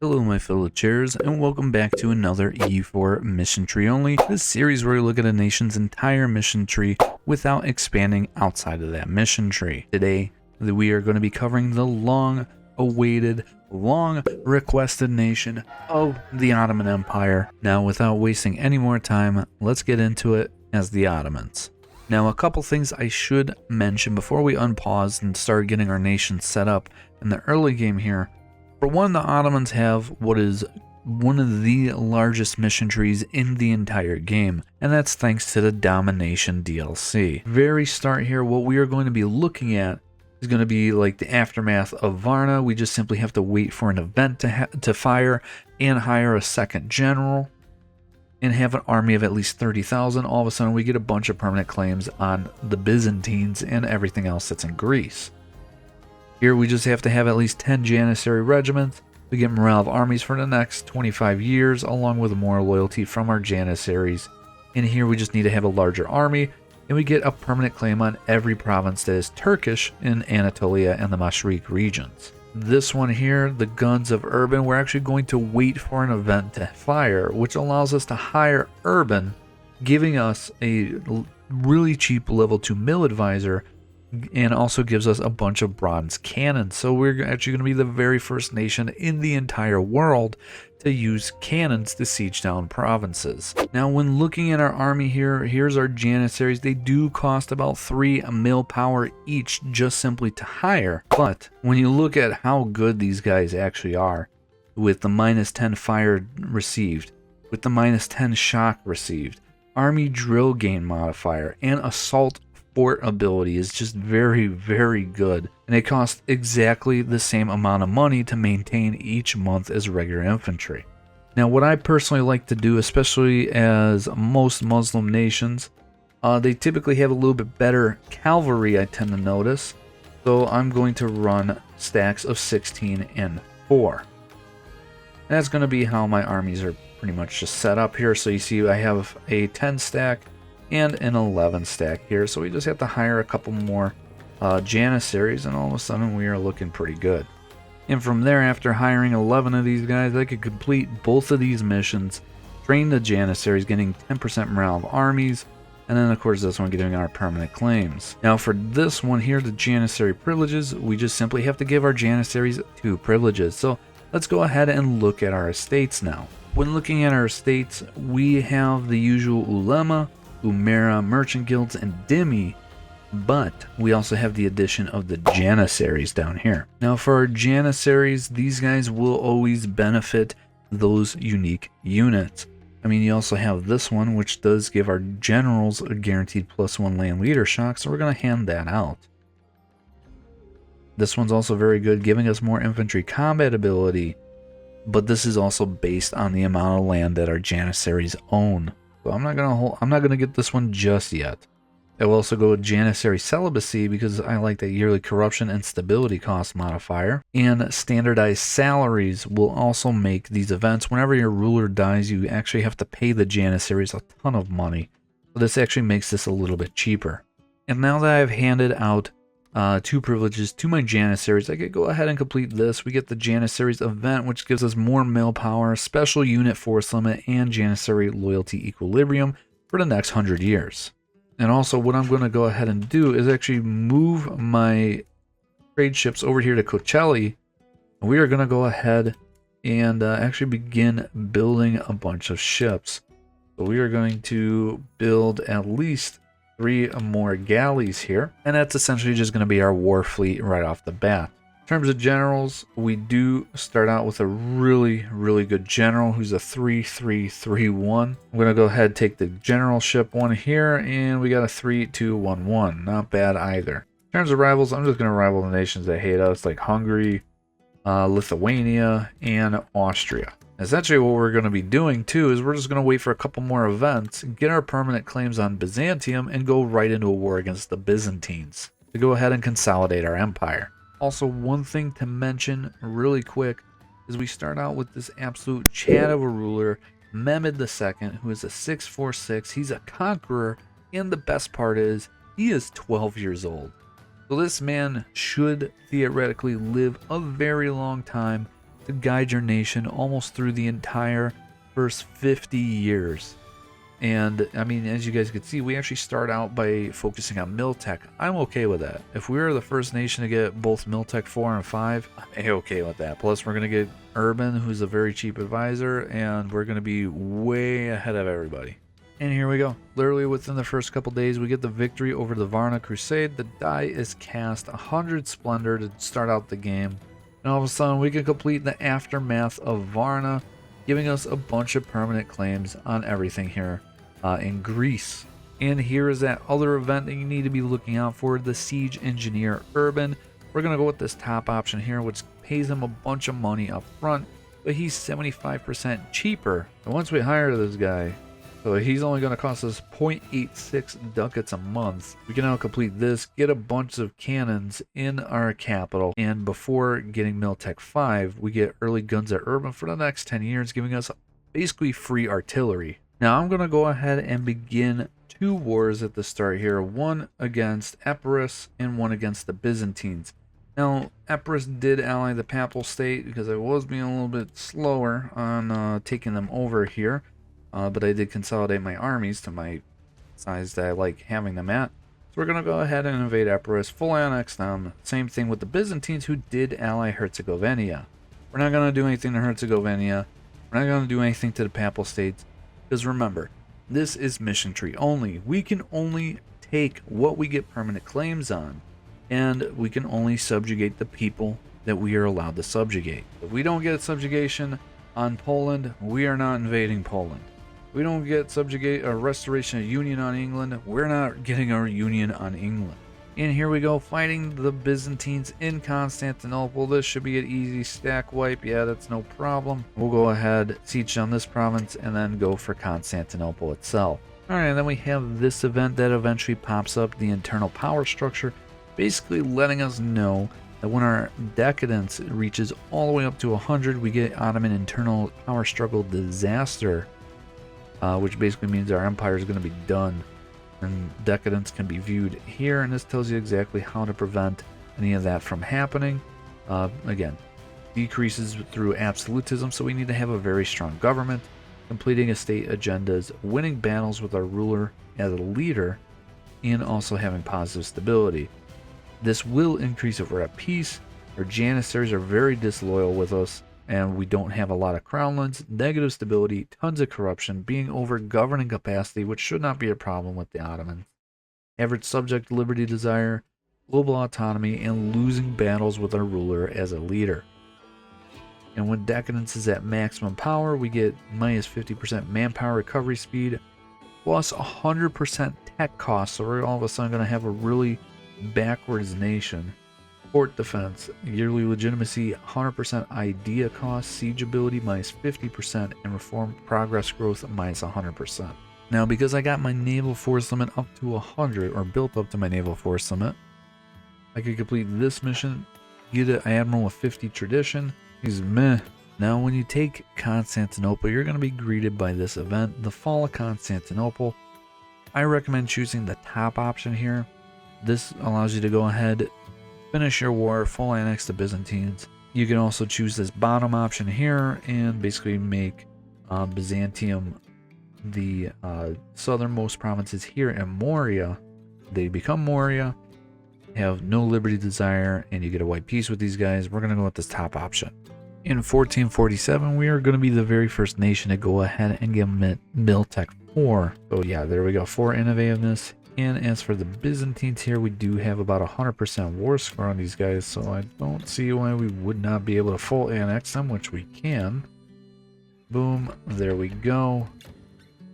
Hello my fellow chairs, and welcome back to another EU4 mission tree only. This series where we look at a nation's entire mission tree without expanding outside of that mission tree. Today, we are going to be covering the long-awaited, long-requested nation of the Ottoman Empire. Now, without wasting any more time, let's get into it as the Ottomans. Now, a couple things I should mention before we unpause and start getting our nation set up in the early game here. For one, the Ottomans have what is one of the largest mission trees in the entire game, and that's thanks to the Domination DLC. Very start here, what we are going to be looking at is going to be like the aftermath of Varna. We just simply have to wait for an event to fire and hire a second general and have an army of at least 30,000. All of a sudden we get a bunch of permanent claims on the Byzantines and everything else that's in Greece. Here we just have to have at least 10 Janissary regiments. We get morale of armies for the next 25 years, along with more loyalty from our Janissaries. And here we just need to have a larger army, and we get a permanent claim on every province that is Turkish in Anatolia and the Mashriq regions. This one here, the Guns of Urban, we're actually going to wait for an event to fire, which allows us to hire Urban, giving us a really cheap level 2 mill advisor, and also gives us a bunch of bronze cannons. So we're actually going to be the very first nation in the entire world to use cannons to siege down provinces. Now, when looking at our army here, here's our Janissaries. They do cost about 3 mil power each just simply to hire. But when you look at how good these guys actually are, with the -10 fire received, with the -10 shock received, army drill gain modifier, and assault fort ability is just very, very good, and it costs exactly the same amount of money to maintain each month as regular infantry. Now, what I personally like to do, especially as most Muslim nations, they typically have a little bit better cavalry, I tend to notice, so I'm going to run stacks of 16 and 4. And that's going to be how my armies are pretty much just set up here. So you see I have a 10 stack and an 11 stack here, so we just have to hire a couple more Janissaries, and all of a sudden we are looking pretty good. And from there, after hiring 11 of these guys, I could complete both of these missions, train the Janissaries, getting 10% morale of armies, and then of course this one getting our permanent claims. Now for this one here, the Janissary privileges, we just simply have to give our Janissaries 2 privileges. So let's go ahead and look at our estates now. When looking at our estates, we have the usual Ulema, Umera, Merchant Guilds, and Dhimmi, but we also have the addition of the Janissaries down here. Now for our Janissaries, these guys will always benefit those unique units. I mean, you also have this one, which does give our generals a guaranteed +1 land leader shock, so we're going to hand that out. This one's also very good, giving us more infantry combat ability, but this is also based on the amount of land that our Janissaries own. So I'm not gonna get this one just yet. I will also go with Janissary celibacy because I like that yearly corruption and stability cost modifier. And standardized salaries will also make these events. Whenever your ruler dies, you actually have to pay the Janissaries a ton of money. So this actually makes this a little bit cheaper. And now that I've handed out 2 privileges to my Janissaries, I could go ahead and complete this. We get the Janissaries event, which gives us more mill power, special unit force limit, and Janissary loyalty equilibrium for the next 100 years. And also what I'm going to go ahead and do is actually move my trade ships over here to Kocheli. We are going to go ahead and actually begin building a bunch of ships. So we are going to build at least 3 more galleys here, and that's essentially just going to be our war fleet right off the bat. In terms of generals, we do start out with a really, really good general who's a 3-3-3-1. I'm going to go ahead and take the generalship one here, and we got a 3-2-1-1. Not bad either. In terms of rivals, I'm just going to rival the nations that hate us, like Hungary, Lithuania, and Austria. Essentially what we're going to be doing too is we're just going to wait for a couple more events, get our permanent claims on Byzantium, and go right into a war against the Byzantines to go ahead and consolidate our empire. Also, one thing to mention really quick is we start out with this absolute Chad of a ruler, Mehmed II, who is a 646. He's a conqueror, and the best part is he is 12 years old. So this man should theoretically live a very long time to guide your nation almost through the entire first 50 years. And I mean, as you guys can see, we actually start out by focusing on Miltech. I'm okay with that. If we were the first nation to get both Miltech 4 and 5, I'm okay with that. Plus, we're going to get Urban, who's a very cheap advisor, and we're going to be way ahead of everybody. And here we go. Literally within the first couple days, we get the victory over the Varna Crusade. The die is cast 100 Splendor to start out the game. And all of a sudden, we can complete the aftermath of Varna, giving us a bunch of permanent claims on everything here in Greece. And here is that other event that you need to be looking out for, the Siege Engineer Urban. We're going to go with this top option here, which pays him a bunch of money up front, but he's 75% cheaper. And once we hire this guy, so he's only going to cost us 0.86 ducats a month. We can now complete this, get a bunch of cannons in our capital, and before getting Miltech 5, we get early guns at Urban for the next 10 years, giving us basically free artillery. Now I'm going to go ahead and begin 2 wars at the start here, one against Epirus and one against the Byzantines. Now, Epirus did ally the Papal State because I was being a little bit slower on taking them over here. But I did consolidate my armies to my size that I like having them at. So we're going to go ahead and invade Epirus, fully annex them. Same thing with the Byzantines, who did ally Herzegovina. We're not going to do anything to Herzegovina. We're not going to do anything to the Papal States. Because remember, this is mission tree only. We can only take what we get permanent claims on. And we can only subjugate the people that we are allowed to subjugate. If we don't get subjugation on Poland, we are not invading Poland. We don't get subjugate a restoration of union on England, we're not getting our union on England. And here we go, fighting the Byzantines in Constantinople. This should be an easy stack wipe. Yeah, that's no problem. We'll go ahead, siege on this province, and then go for Constantinople itself. Alright, and then we have this event that eventually pops up, the internal power structure, basically letting us know that when our decadence reaches all the way up to 100, we get Ottoman internal power struggle disaster. Which basically means our empire is going to be done, and decadence can be viewed here, and this tells you exactly how to prevent any of that from happening. Again, decreases through absolutism, so we need to have a very strong government, completing estate agendas, winning battles with our ruler as a leader, and also having positive stability. This will increase if we're at peace. Our janissaries are very disloyal with us, and we don't have a lot of crownlands, negative stability, tons of corruption, being over governing capacity, which should not be a problem with the Ottomans. Average subject liberty desire, global autonomy, and losing battles with our ruler as a leader. And when decadence is at maximum power, we get minus 50% manpower recovery speed, plus 100% tech cost, so we're all of a sudden going to have a really backwards nation. Port defense, yearly legitimacy, 100% idea cost, siege ability minus 50%, and reform progress growth minus 100%. Now, because I got my naval force limit up to 100, or built up to my naval force limit, I could complete this mission, get an admiral with 50 tradition. He's meh. Now, when you take Constantinople, you're going to be greeted by this event, the Fall of Constantinople. I recommend choosing the top option here. This allows you to go ahead, finish your war, full annex the Byzantines. You can also choose this bottom option here and basically make Byzantium the southernmost provinces here in Moria. They become Moria, have no liberty desire, and you get a white peace with these guys. We're going to go with this top option. In 1447, we are going to be the very first nation to go ahead and get Miltech 4. So yeah, there we go, 4 innovativeness. And as for the Byzantines here, we do have about 100% war score on these guys, so I don't see why we would not be able to full annex them, which we can. Boom, there we go.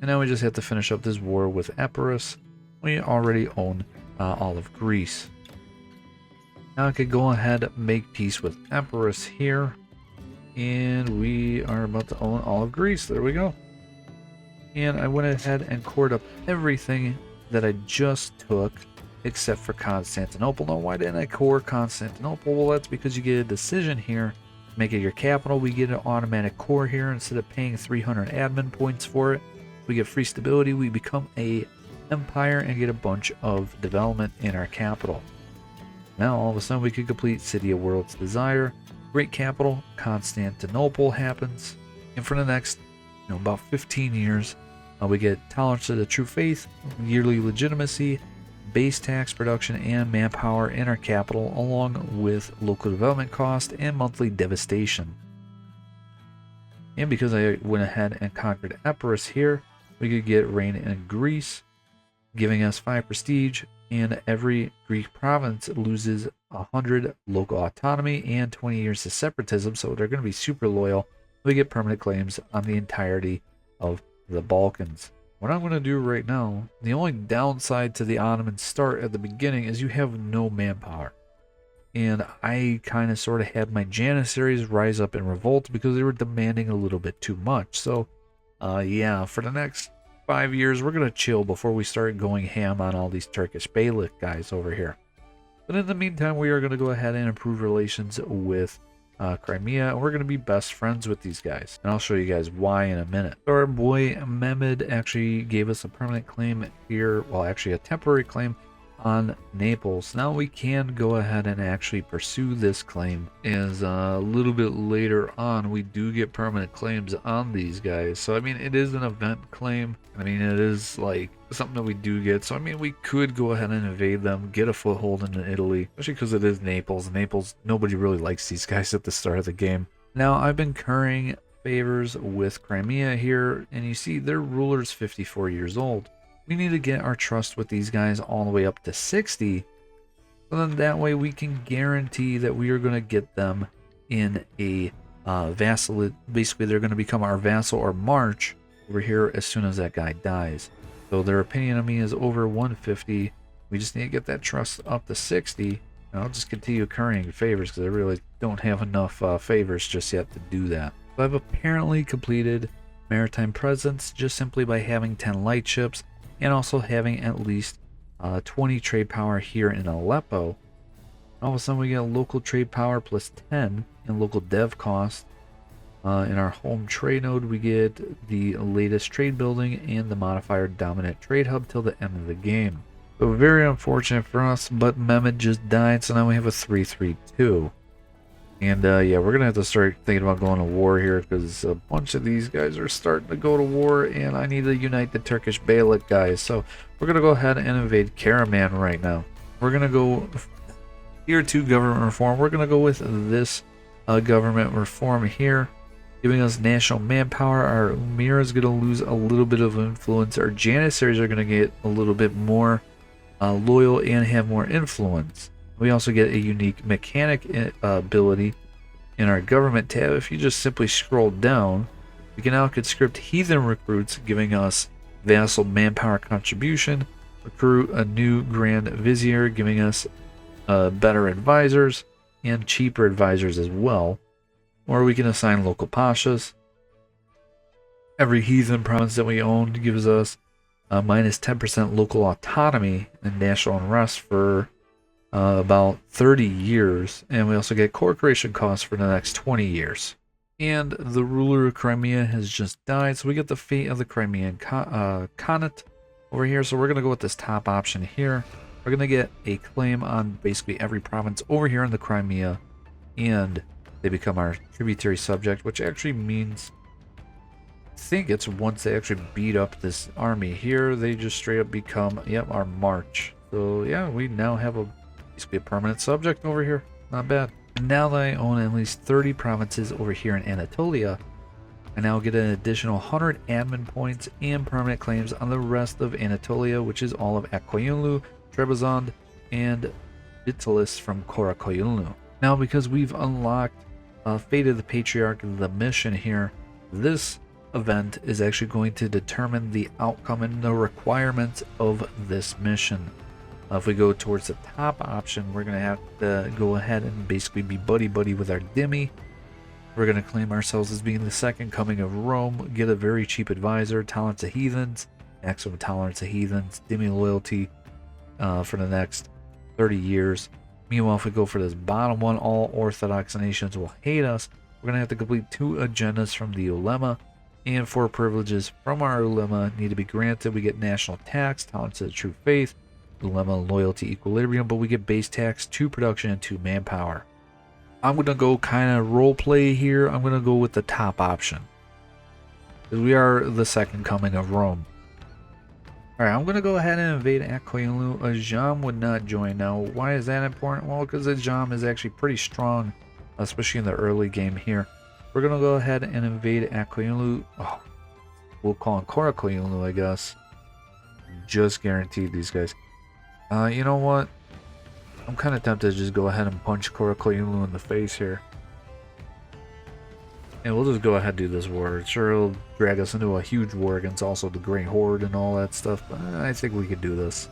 And now we just have to finish up this war with Epirus. We already own all of Greece. Now I could go ahead and make peace with Epirus here. And we are about to own all of Greece. There we go. And I went ahead and cored up everything that I just took, except for Constantinople. Now, why didn't I core Constantinople? Well, that's because you get a decision here. Make it your capital. We get an automatic core here instead of paying 300 admin points for it. We get free stability. We become a empire and get a bunch of development in our capital. Now, all of a sudden, we could complete City of World's Desire. great capital, Constantinople, happens. And for the next, about 15 years, we get tolerance to the true faith, yearly legitimacy, base tax production, and manpower in our capital, along with local development cost and monthly devastation. And because I went ahead and conquered Epirus here, we could get reign in Greece, giving us 5 prestige, and every Greek province loses 100 local autonomy and 20 years of separatism, so they're going to be super loyal. We get permanent claims on the entirety of the Balkans. What I'm going to do right now, the only downside to the Ottoman start at the beginning is you have no manpower. And I kind of sort of had my Janissaries rise up in revolt because they were demanding a little bit too much. So, yeah, for the next 5 years, we're going to chill before we start going ham on all these Turkish Beylik guys over here. But in the meantime, we are going to go ahead and improve relations with Crimea, and we're going to be best friends with these guys. And I'll show you guys why in a minute. So our boy Mehmed actually gave us a permanent claim here, well, actually a temporary claim on Naples. Now we can go ahead and actually pursue this claim, as a little bit later on we do get permanent claims on these guys. So I mean, it is an event claim. I mean, it is like something that we do get. So I mean, we could go ahead and invade them, get a foothold into Italy, especially because it is Naples. Naples, nobody really likes these guys at the start of the game. Now I've been currying favors with Crimea here, and you see their ruler's 54 years old. We need to get our trust with these guys all the way up to 60, so then that way we can guarantee that we are going to get them in a vassal. Basically, they're going to become our vassal or march over here as soon as that guy dies. So their opinion of me is over 150. We just need to get that trust up to 60, and I'll just continue currying favors because I really don't have enough favors just yet to do that. So I've apparently completed maritime presence just simply by having 10 light ships, and also having at least 20 trade power here in Aleppo. All of a sudden we get local trade power plus 10 in local dev cost. In our home trade node we get the latest trade building and the modifier dominant trade hub till the end of the game. So very unfortunate for us, but Mehmed just died, so now we have a 3-3-2. And yeah, we're gonna have to start thinking about going to war here, because a bunch of these guys are starting to go to war, and I need to unite the Turkish Beylik guys. So we're gonna go ahead and invade Karaman right now. We're gonna go tier 2 government reform. We're gonna go with this government reform here, giving us national manpower. Our Umira is gonna lose a little bit of influence. Our Janissaries are gonna get a little bit more loyal and have more influence. We also get a unique mechanic ability in our government tab. If you just simply scroll down, we can now conscript heathen recruits, giving us vassal manpower contribution, recruit a new grand vizier, giving us better advisors and cheaper advisors as well. Or we can assign local pashas. Every heathen province that we own gives us minus 10% local autonomy and national unrest for about 30 years, and we also get core creation costs for the next 20 years. And the ruler of Crimea has just died, so we get the fate of the Crimean Khanate over here. So we're going to go with this top option here. We're going to get a claim on basically every province over here in the Crimea, and they become our tributary subject, which actually means, I think it's once they actually beat up this army here, they just straight up become, yep, our march. So yeah, we now have basically a permanent subject over here. Not bad. And now that I own at least 30 provinces over here in Anatolia, I now get an additional 100 admin points and permanent claims on the rest of Anatolia, which is all of Akkoyunlu, Trebizond, and Vitalis from Karakoyunlu. Now, because we've unlocked Fate of the Patriarch, the mission here, this event is actually going to determine the outcome and the requirements of this mission. If we go towards the top option, we're going to have to go ahead and basically be buddy-buddy with our Dhimmi. We're going to claim ourselves as being the second coming of Rome, get a very cheap advisor, tolerance of heathens, maximum tolerance of heathens, Dhimmi loyalty for the next 30 years. Meanwhile, if we go for this bottom one, all Orthodox nations will hate us. We're going to have to complete 2 agendas from the ulema, and 4 privileges from our ulema need to be granted. We get national tax, tolerance of the true faith, ulema loyalty equilibrium, but we get base tax, 2 production, and 2 manpower. I'm going to go kind of role play here. I'm going to go with the top option. Because we are the second coming of Rome. Alright, I'm going to go ahead and invade Akkoyunlu. Ajam would not join. Now, why is that important? Well, because Ajam is actually pretty strong, especially in the early game here. We're going to go ahead and invade Akkoyunlu. Oh, we'll call him Korakoyunlu, I guess. Just guaranteed these guys. You know what? I'm kind of tempted to just go ahead and punch Korakoyunlu in the face here. And we'll just go ahead and do this war. Sure, it'll drag us into a huge war against also the Great Horde and all that stuff, but I think we could do this.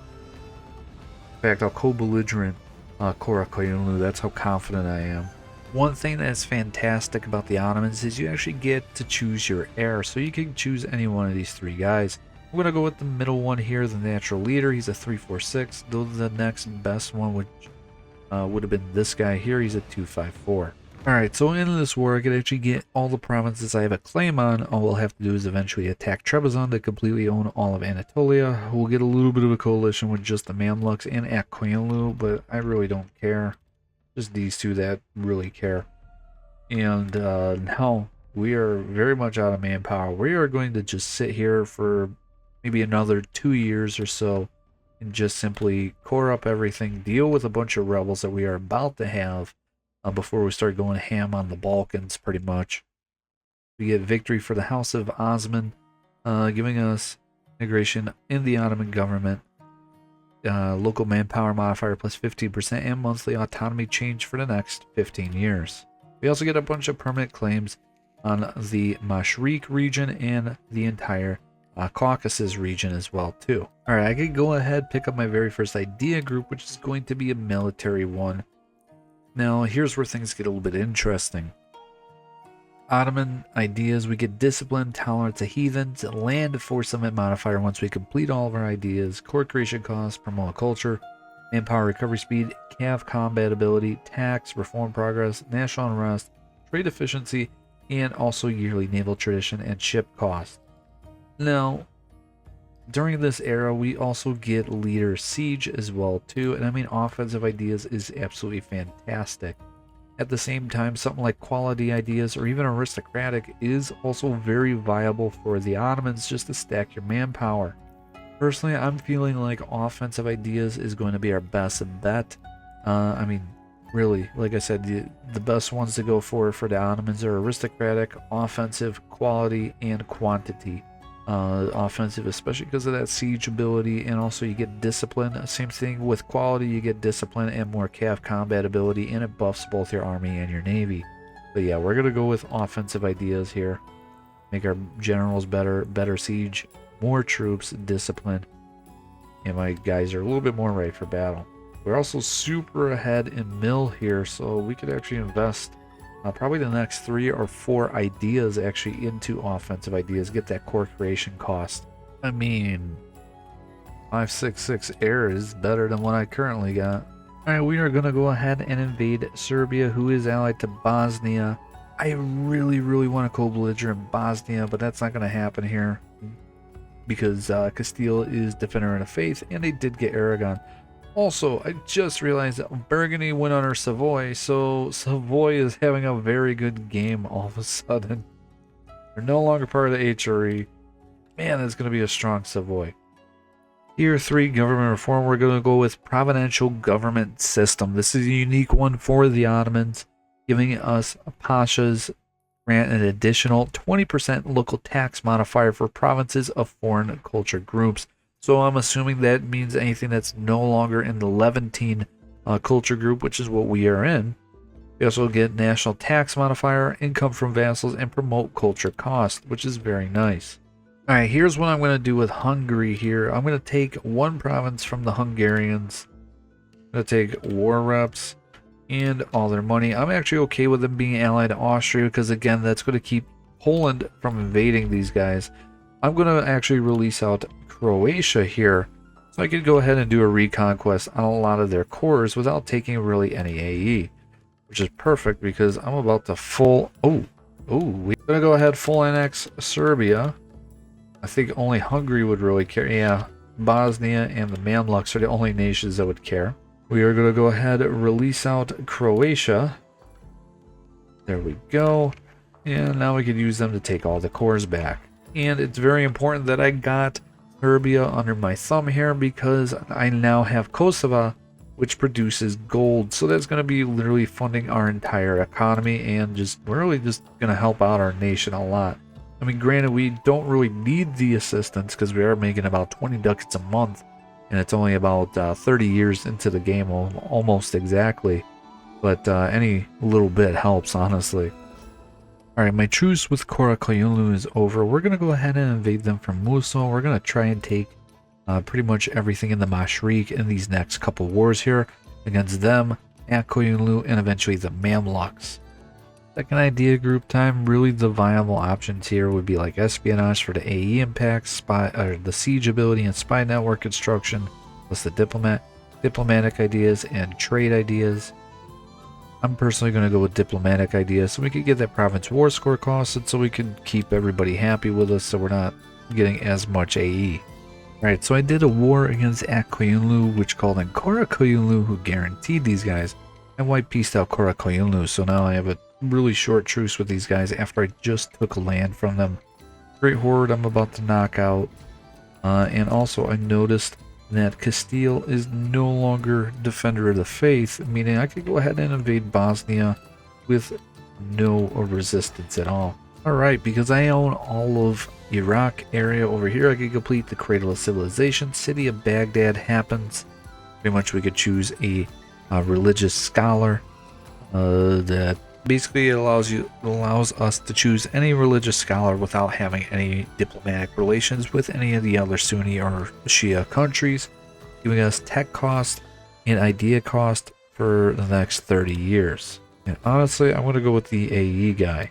In fact, I'll co-belligerent Korakoyunlu. That's how confident I am. One thing that's fantastic about the Ottomans is you actually get to choose your heir, so you can choose any one of these three guys. I'm going to go with the middle one here, the natural leader. He's a 346, though the next best one would have been this guy here. He's a 254. Alright, so in this war, I could actually get all the provinces I have a claim on. All we'll have to do is eventually attack Trebizond to completely own all of Anatolia. We'll get a little bit of a coalition with just the Mamluks and Akkoyunlu, but I really don't care. Just these two that really care. And now, we are very much out of manpower. We are going to just sit here for maybe another 2 years or so and just simply core up everything, deal with a bunch of rebels that we are about to have. Before we start going ham on the Balkans, pretty much. We get victory for the House of Osman, giving us integration in the Ottoman government, local manpower modifier plus 15%, and monthly autonomy change for the next 15 years. We also get a bunch of permanent claims on the Mashriq region and the entire Caucasus region as well, too. Alright, I could go ahead pick up my very first idea group, which is going to be a military one. Now, here's where things get a little bit interesting. Ottoman ideas, we get discipline, tolerance to heathens, land force limit modifier once we complete all of our ideas, core creation costs, promote culture, manpower recovery speed, cav combat ability, tax, reform progress, national unrest, trade efficiency, and also yearly naval tradition and ship cost. Now, during this era, we also get leader siege as well too, and I mean offensive ideas is absolutely fantastic. At the same time, something like quality ideas or even aristocratic is also very viable for the Ottomans just to stack your manpower. Personally, I'm feeling like offensive ideas is going to be our best bet. I mean, really, like I said, the best ones to go for the Ottomans are aristocratic, offensive, quality, and quantity. Offensive, especially because of that siege ability, and also you get discipline. Same thing with quality, you get discipline and more cav combat ability, and it buffs both your army and your navy. But yeah, we're gonna go with offensive ideas here. Make our generals better siege, more troops, discipline, and my guys are a little bit more ready for battle. We're also super ahead in mill here, so we could actually invest probably the next 3 or 4 ideas actually into offensive ideas, get that core creation cost. I mean, 566 air is better than what I currently got. Alright, we are going to go ahead and invade Serbia, who is allied to Bosnia. I really want to co-belligerent Bosnia, but that's not going to happen here because Castile is defender of the faith, and they did get Aragon. Also, I just realized that Burgundy went under Savoy, so Savoy is having a very good game all of a sudden. They're no longer part of the HRE. Man, that's going to be a strong Savoy. Tier 3 government reform, we're going to go with providential government system. This is a unique one for the Ottomans, giving us pashas grant an additional 20% local tax modifier for provinces of foreign culture groups. So I'm assuming that means anything that's no longer in the Levantine culture group, which is what we are in. We also get national tax modifier, income from vassals, and promote culture cost, which is very nice. Alright, here's what I'm going to do with Hungary here. I'm going to take one province from the Hungarians. I'm going to take war reps and all their money. I'm actually okay with them being allied to Austria because, again, that's going to keep Poland from invading these guys. I'm going to actually release out Croatia here, so I could go ahead and do a reconquest on a lot of their cores without taking really any AE, which is perfect because I'm about to we're going to go ahead full annex Serbia. I think only Hungary would really care. Yeah, Bosnia and the Mamluks are the only nations that would care. We are going to go ahead and release out Croatia. There we go. And now we could use them to take all the cores back. And it's very important that I got Serbia under my thumb here because I now have Kosovo, which produces gold. So that's going to be literally funding our entire economy and just really just going to help out our nation a lot. I mean, granted, we don't really need the assistance because we are making about 20 ducats a month, and it's only about 30 years into the game, almost exactly. But any little bit helps, honestly. Alright, my truce with Korakayunlu is over. We're going to go ahead and invade them from Musul. We're going to try and take pretty much everything in the Mashriq in these next couple wars here against them, at Koyunlu, and eventually the Mamluks. Second idea group time, really the viable options here would be like espionage for the AE impact, the siege ability and spy network construction, plus the diplomatic ideas and trade ideas. I'm personally going to go with diplomatic ideas so we could get that province war score cost and so we can keep everybody happy with us so we're not getting as much AE. Alright, so I did a war against Koyunlu, which called in Korakayunlu, who guaranteed these guys, and white pieced out Korakayunlu, so now I have a really short truce with these guys after I just took land from them. Great Horde I'm about to knock out, and also I noticed that Castile is no longer Defender of the Faith, meaning I could go ahead and invade Bosnia with no resistance at all. Alright, because I own all of Iraq area over here, I could complete the Cradle of Civilization. City of Baghdad happens. Pretty much we could choose a religious scholar that basically allows us to choose any religious scholar without having any diplomatic relations with any of the other Sunni or Shia countries, giving us tech cost and idea cost for the next 30 years. And honestly, I'm going to go with the AE guy.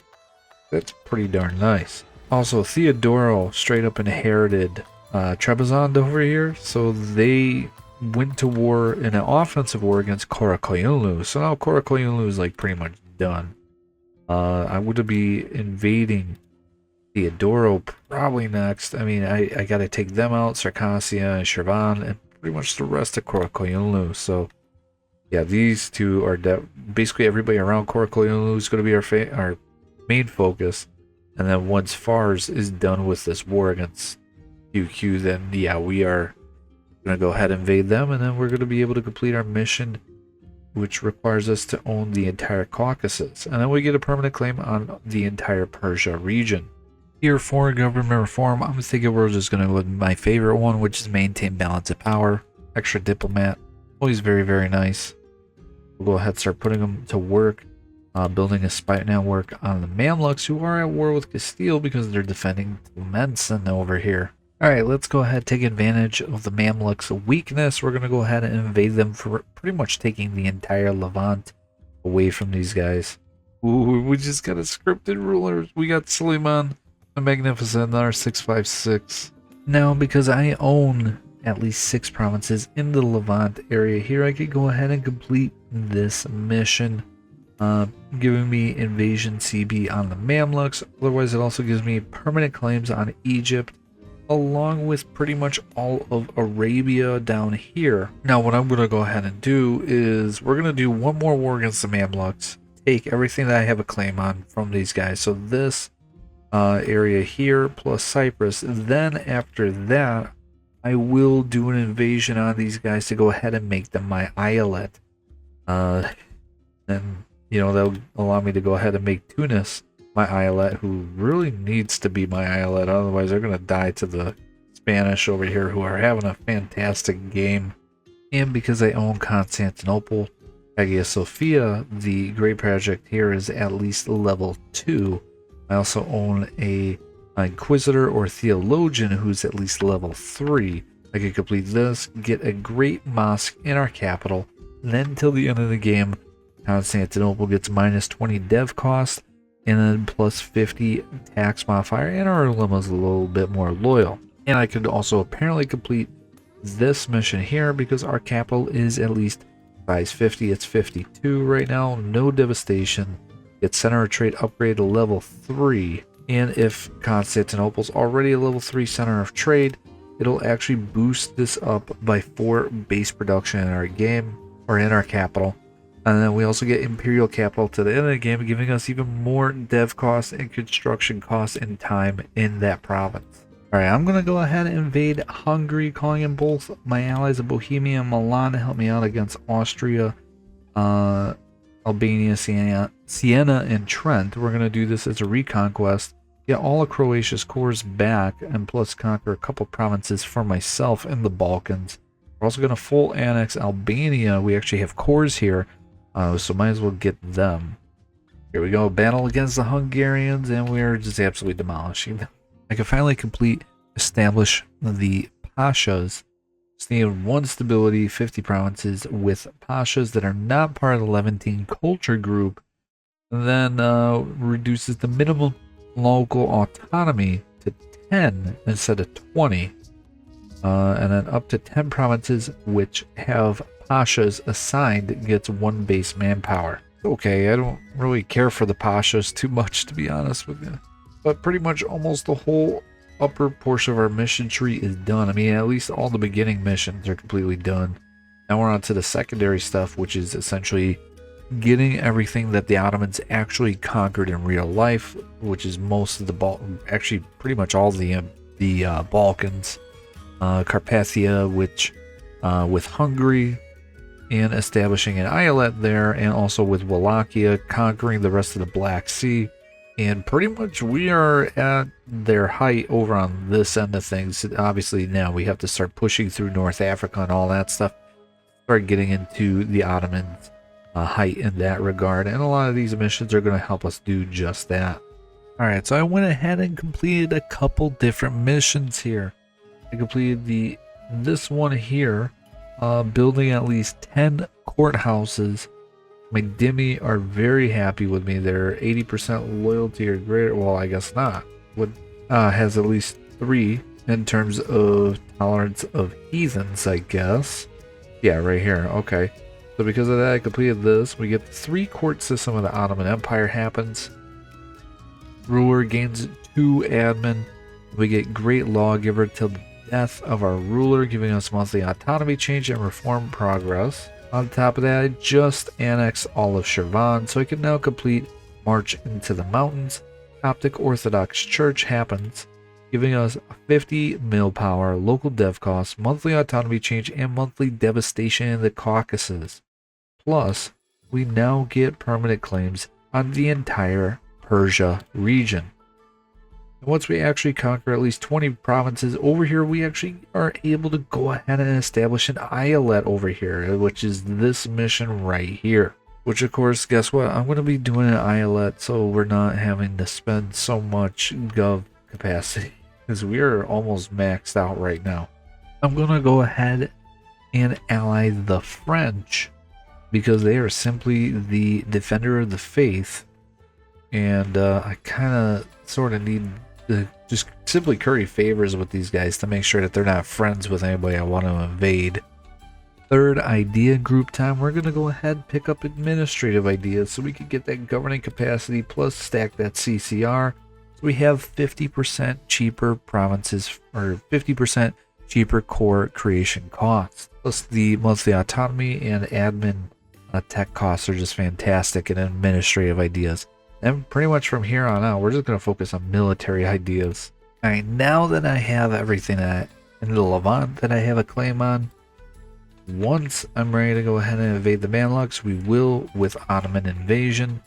That's pretty darn nice. Also, Theodoro straight up inherited Trebizond over here, so they went to war in an offensive war against Korakayunlu. So now Korakayunlu is like pretty much done. I would be invading Theodoro probably next. I mean, I gotta take them out, Circassia and Shirvan, and pretty much the rest of Korakayunlu. So yeah, these two are basically everybody around Korakayunlu is going to be our main focus. And then once Fars is done with this war against QQ, then yeah, we are going to go ahead and invade them, and then we're going to be able to complete our mission, which requires us to own the entire Caucasus. And then we get a permanent claim on the entire Persia region. Tier 4 government reform, I'm thinking we're just going to go with my favorite one, which is maintain balance of power. Extra diplomat, always very, very nice. We'll go ahead and start putting them to work. Building a spy network on the Mamluks, who are at war with Castile because they're defending Tlemcen over here. Alright, let's go ahead and take advantage of the Mamluks' weakness. We're going to go ahead and invade them for pretty much taking the entire Levant away from these guys. Ooh, we just got a scripted ruler. We got Suleiman the Magnificent, our 656. Now, because I own at least 6 provinces in the Levant area here, I could go ahead and complete this mission. Giving me invasion CB on the Mamluks. Otherwise, it also gives me permanent claims on Egypt, along with pretty much all of Arabia down here. Now, what I'm going to go ahead and do is we're going to do one more war against the Mamluks, take everything that I have a claim on from these guys. So this area here plus Cyprus. Then after that, I will do an invasion on these guys to go ahead and make them my Eyalet. Then you know, that'll allow me to go ahead and make Tunis my Eyalet, who really needs to be my Eyalet. Otherwise, they're going to die to the Spanish over here, who are having a fantastic game. And because I own Constantinople, Hagia Sophia, the great project here is at least level 2. I also own a Inquisitor or Theologian who's at least level 3. I can complete this, get a great mosque in our capital, and then till the end of the game, Constantinople gets minus 20 dev cost and then plus 50 tax modifier, and our ulema is a little bit more loyal. And I could also apparently complete this mission here because our capital is at least size 50. It's 52 right now, no devastation. Get center of trade upgrade to level 3, and if Constantinople's already a level 3 center of trade, it'll actually boost this up by 4 base production in our game or in our capital. And then we also get Imperial Capital to the end of the game, giving us even more dev costs and construction costs and time in that province. Alright, I'm going to go ahead and invade Hungary, calling in both my allies of Bohemia and Milan to help me out against Austria, Albania, Siena, and Trent. We're going to do this as a reconquest, get all of Croatia's cores back, and plus conquer a couple provinces for myself in the Balkans. We're also going to full annex Albania. We actually have cores here, so might as well get them. Here we go, battle against the Hungarians, and we're just absolutely demolishing them. I can finally establish the Pashas. Just need 1 stability, 50 provinces with Pashas that are not part of the Levantine culture group. And then reduces the minimum local autonomy to 10 instead of 20. And then up to 10 provinces which have Pashas assigned gets 1 base manpower. Okay, I don't really care for the Pashas too much, to be honest with you. But pretty much almost the whole upper portion of our mission tree is done. I mean, at least all the beginning missions are completely done. Now we're on to the secondary stuff, which is essentially getting everything that the Ottomans actually conquered in real life, which is most of the actually pretty much all the Balkans, Carpathia, which with Hungary, and establishing an Eyalet there, and also with Wallachia, conquering the rest of the Black Sea. And pretty much we are at their height over on this end of things. Obviously now we have to start pushing through North Africa and all that stuff. Start getting into the Ottomans' height in that regard. And a lot of these missions are going to help us do just that. Alright, so I went ahead and completed a couple different missions here. I completed this one here, building at least 10 courthouses. My Dhimmi are very happy with me. They're 80% loyalty or greater. Well, I guess not. What has at least 3 in terms of tolerance of heathens, I guess. Yeah, right here. Okay. So because of that, I completed this. We get the 3 court system of the Ottoman Empire happens. Ruler gains 2 admin. We get great lawgiver till the death of our ruler, giving us monthly autonomy change and reform progress. On top of that, I just annexed all of Shirvan, so I can now complete March into the Mountains. Coptic Orthodox Church happens, giving us 50 mil power, local dev costs, monthly autonomy change, and monthly devastation in the Caucasus. Plus, we now get permanent claims on the entire Persia region. And once we actually conquer at least 20 provinces over here, we actually are able to go ahead and establish an Eyalet over here, which is this mission right here. Which, of course, guess what? I'm going to be doing an Eyalet so we're not having to spend so much gov capacity, because we are almost maxed out right now. I'm going to go ahead and ally the French, because they are simply the defender of the faith, and I kind of sort of need to just simply curry favors with these guys to make sure that they're not friends with anybody I want to invade. Third idea group time, we're going to go ahead and pick up administrative ideas so we can get that governing capacity plus stack that CCR. So we have 50% cheaper provinces, or 50% cheaper core creation costs, plus the monthly autonomy and admin tech costs are just fantastic, and administrative ideas. And pretty much from here on out, we're just going to focus on military ideas. Alright, now that I have everything in the Levant that I have a claim on, once I'm ready to go ahead and invade the Mamluks, we will with Ottoman invasion.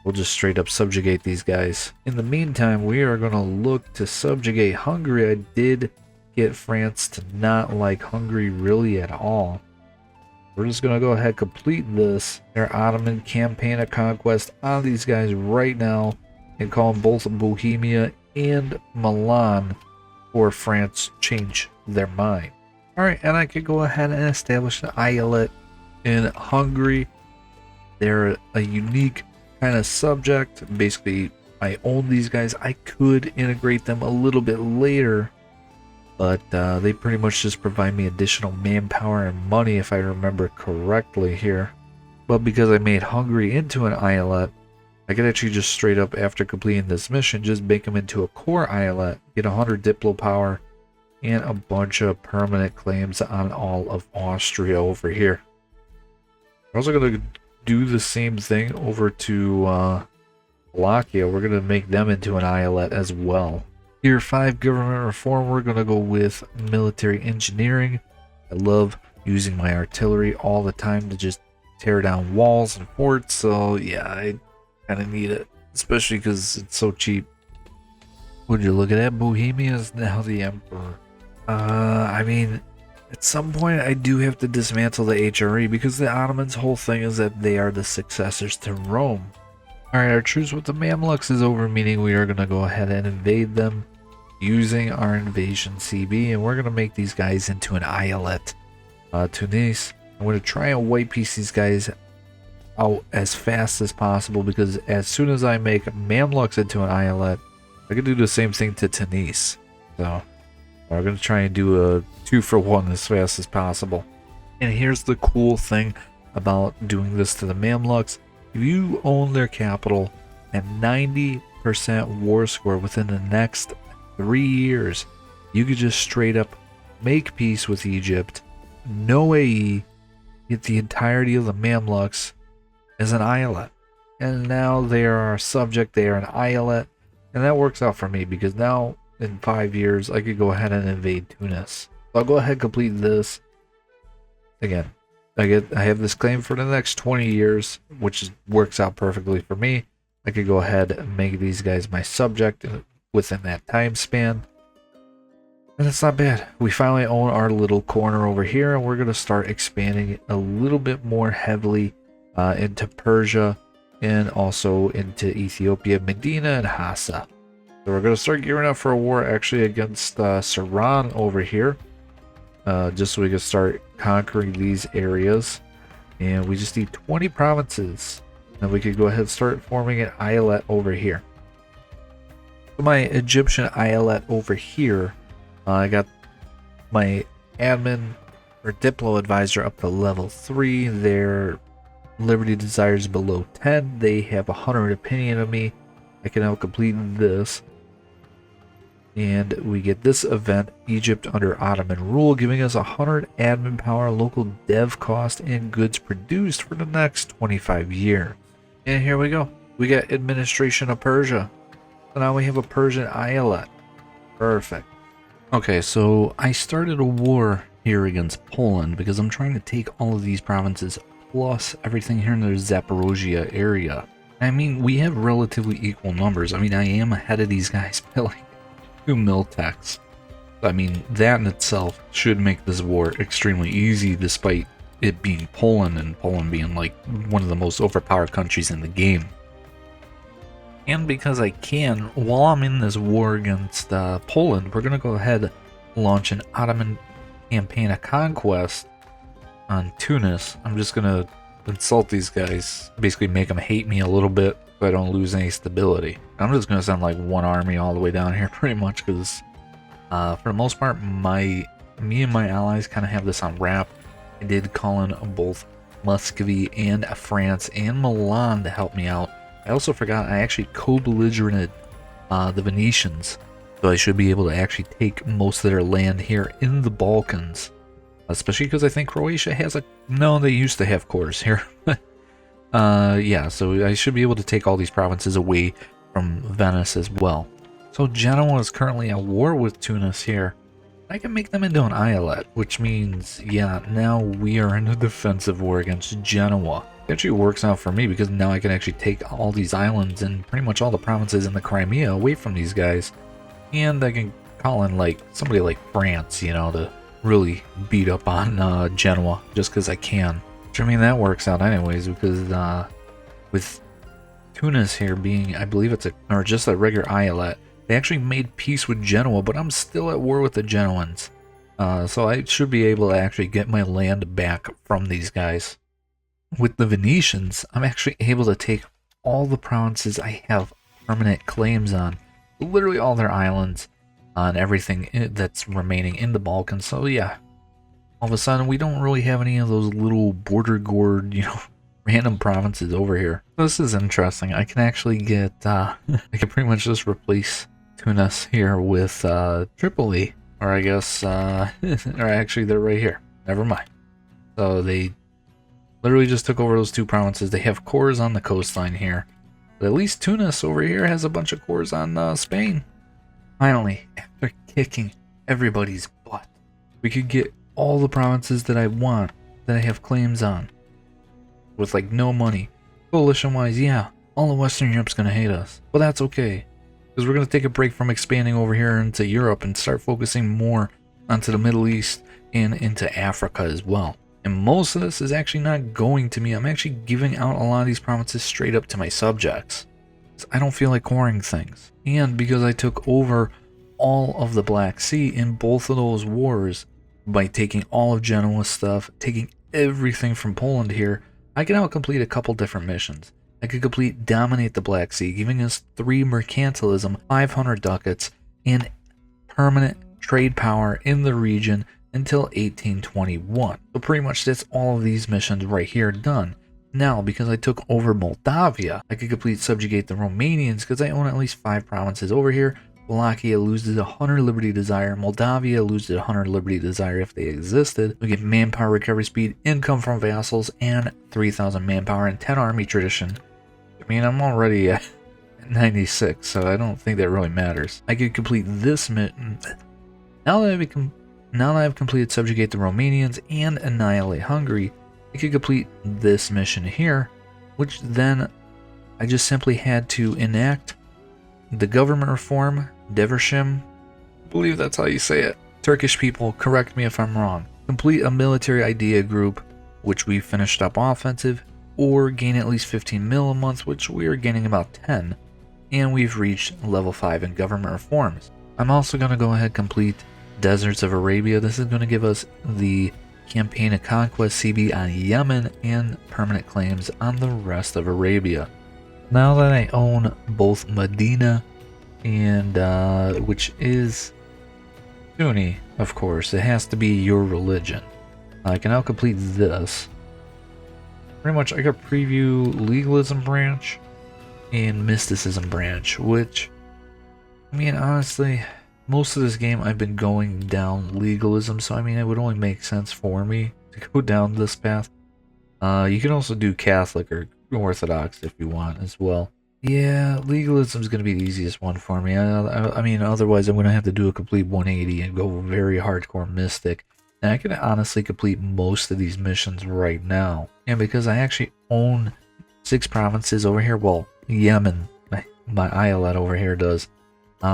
We'll just straight up subjugate these guys. In the meantime, we are going to look to subjugate Hungary. I did get France to not like Hungary really at all. We're just going to go ahead and complete their Ottoman campaign of conquest on these guys right now and call them both Bohemia and Milan, or France change their mind. Alright, and I could go ahead and establish the Eyalet in Hungary. They're a unique kind of subject. Basically, I own these guys. I could integrate them a little bit later, but they pretty much just provide me additional manpower and money if I remember correctly here. But because I made Hungary into an Eyalet, I could actually just straight up after completing this mission just make them into a core Eyalet, get 100 Diplo power, and a bunch of permanent claims on all of Austria over here. We're also going to do the same thing over to Wallachia. We're going to make them into an Eyalet as well. Tier 5 government reform, we're going to go with military engineering. I love using my artillery all the time to just tear down walls and forts, so yeah, I kind of need it, especially because it's so cheap. Would you look at that? Bohemia is now the emperor. I mean, at some point I do have to dismantle the HRE because the Ottomans' whole thing is that they are the successors to Rome. Alright, our truce with the Mamluks is over, meaning we are going to go ahead and invade them using our invasion CB, and we're going to make these guys into an Eyalet. Tunis, I'm going to try and white piece these guys out as fast as possible, because as soon as I make Mamluks into an Eyalet, I can do the same thing to Tunis. So we're going to try and do a 2-for-1 as fast as possible. And here's the cool thing about doing this to the Mamluks. If you own their capital and 90% war score within the next 3 years, you could just straight up make peace with Egypt, no AE, get the entirety of the Mamluks as an Eyalet. And now they are our subject, they are an Eyalet, and that works out for me because now in 5 years I could go ahead and invade Tunis. So I'll go ahead and complete this. Again, I have this claim for the next 20 years, which works out perfectly for me. I could go ahead and make these guys my subject within that time span. And it's not bad. We finally own our little corner over here, and we're going to start expanding a little bit more heavily into Persia and also into Ethiopia, Medina, and Hassa. So we're going to start gearing up for a war actually against Saran over here. Just so we can start conquering these areas. And we just need 20 provinces. And we could go ahead and start forming an Eyalet over here. So my Egyptian Eyalet over here, I got my admin or Diplo advisor up to level 3. Their Liberty Desires below 10. They have 100 opinion of me. I can now complete this. And we get this event, Egypt under Ottoman rule, giving us 100 admin power, local dev cost, and goods produced for the next 25 years. And here we go. We got administration of Persia. So now we have a Persian Eyalet. Perfect. Okay, so I started a war here against Poland because I'm trying to take all of these provinces plus everything here in the Zaporozhia area. I mean, we have relatively equal numbers. I mean, I am ahead of these guys by like 2 mil techs. I mean, that in itself should make this war extremely easy, despite it being Poland, and Poland being like one of the most overpowered countries in the game. And because I can, while I'm in this war against Poland, we're going to go ahead and launch an Ottoman campaign of conquest on Tunis. I'm just going to insult these guys, basically make them hate me a little bit so I don't lose any stability. I'm just going to send like one army all the way down here pretty much because for the most part, me and my allies kind of have this on wrap. I did call in both Muscovy and France and Milan to help me out. I also forgot I actually co-belligerented the Venetians, so I should be able to actually take most of their land here in the Balkans. Especially because I think Croatia has a... No, they used to have cores here. Yeah, so I should be able to take all these provinces away from Venice as well. So Genoa is currently at war with Tunis here. I can make them into an Eyalet, which means, yeah, now we are in a defensive war against Genoa. It actually works out for me because now I can actually take all these islands and pretty much all the provinces in the Crimea away from these guys. And I can call in like somebody like France, you know, to really beat up on Genoa just because I can. Which, I mean, that works out anyways because with Tunis here being, I believe it's just a regular Eyalet, they actually made peace with Genoa, but I'm still at war with the Genoans. So I should be able to actually get my land back from these guys. With the Venetians, I'm actually able to take all the provinces I have permanent claims on. Literally all their islands and everything that's remaining in the Balkans. So yeah, all of a sudden we don't really have any of those little border gored, you know, random provinces over here. This is interesting. I can actually get, I can pretty much just replace Tunis here with Tripoli. Or I guess, or actually they're right here. Never mind. So they Literally just took over those 2 provinces. They have cores on the coastline here. But at least Tunis over here has a bunch of cores on Spain. Finally, after kicking everybody's butt, we could get all the provinces that I want, that I have claims on. With like no money. Coalition-wise, yeah, all of Western Europe's gonna hate us. But that's okay. Because we're gonna take a break from expanding over here into Europe and start focusing more onto the Middle East and into Africa as well. And most of this is actually not going to me. I'm actually giving out a lot of these provinces straight up to my subjects. I don't feel like coring things. And because I took over all of the Black Sea in both of those wars by taking all of Genoa's stuff, taking everything from Poland here, I can now complete a couple different missions. I could complete Dominate the Black Sea, giving us 3 mercantilism, 500 ducats, and permanent trade power in the region until 1821. So pretty much that's all of these missions right here done. Now, because I took over Moldavia, I could complete Subjugate the Romanians because I own at least 5 provinces over here. Wallachia loses 100 Liberty Desire. Moldavia loses 100 Liberty Desire if they existed. We get manpower recovery speed, income from vassals, and 3,000 manpower and 10 army tradition. I mean, I'm already at 96, so I don't think that really matters. I could complete this mission. Now that I've completed Subjugate the Romanians and Annihilate Hungary, I could complete this mission here, which then I just simply had to enact the government reform, Devashim, I believe that's how you say it. Turkish people, correct me if I'm wrong. Complete a military idea group, which we finished up offensive, or gain at least 15 mil a month, which we are gaining about 10, and we've reached level 5 in government reforms. I'm also going to go ahead and complete Deserts of Arabia. This is going to give us the campaign of conquest CB on Yemen and permanent claims on the rest of Arabia. Now that I own both Medina and which is Sunni, of course, it has to be your religion. I can now complete this. Pretty much I got preview legalism branch and mysticism branch, which, I mean, honestly, most of this game I've been going down legalism, so I mean it would only make sense for me to go down this path. You can also do Catholic or Orthodox if you want as well. Yeah, legalism is going to be the easiest one for me. I mean, otherwise I'm going to have to do a complete 180 and go very hardcore mystic. And I can honestly complete most of these missions right now. And because I actually own 6 provinces over here, well, Yemen, my Eyalet over here does,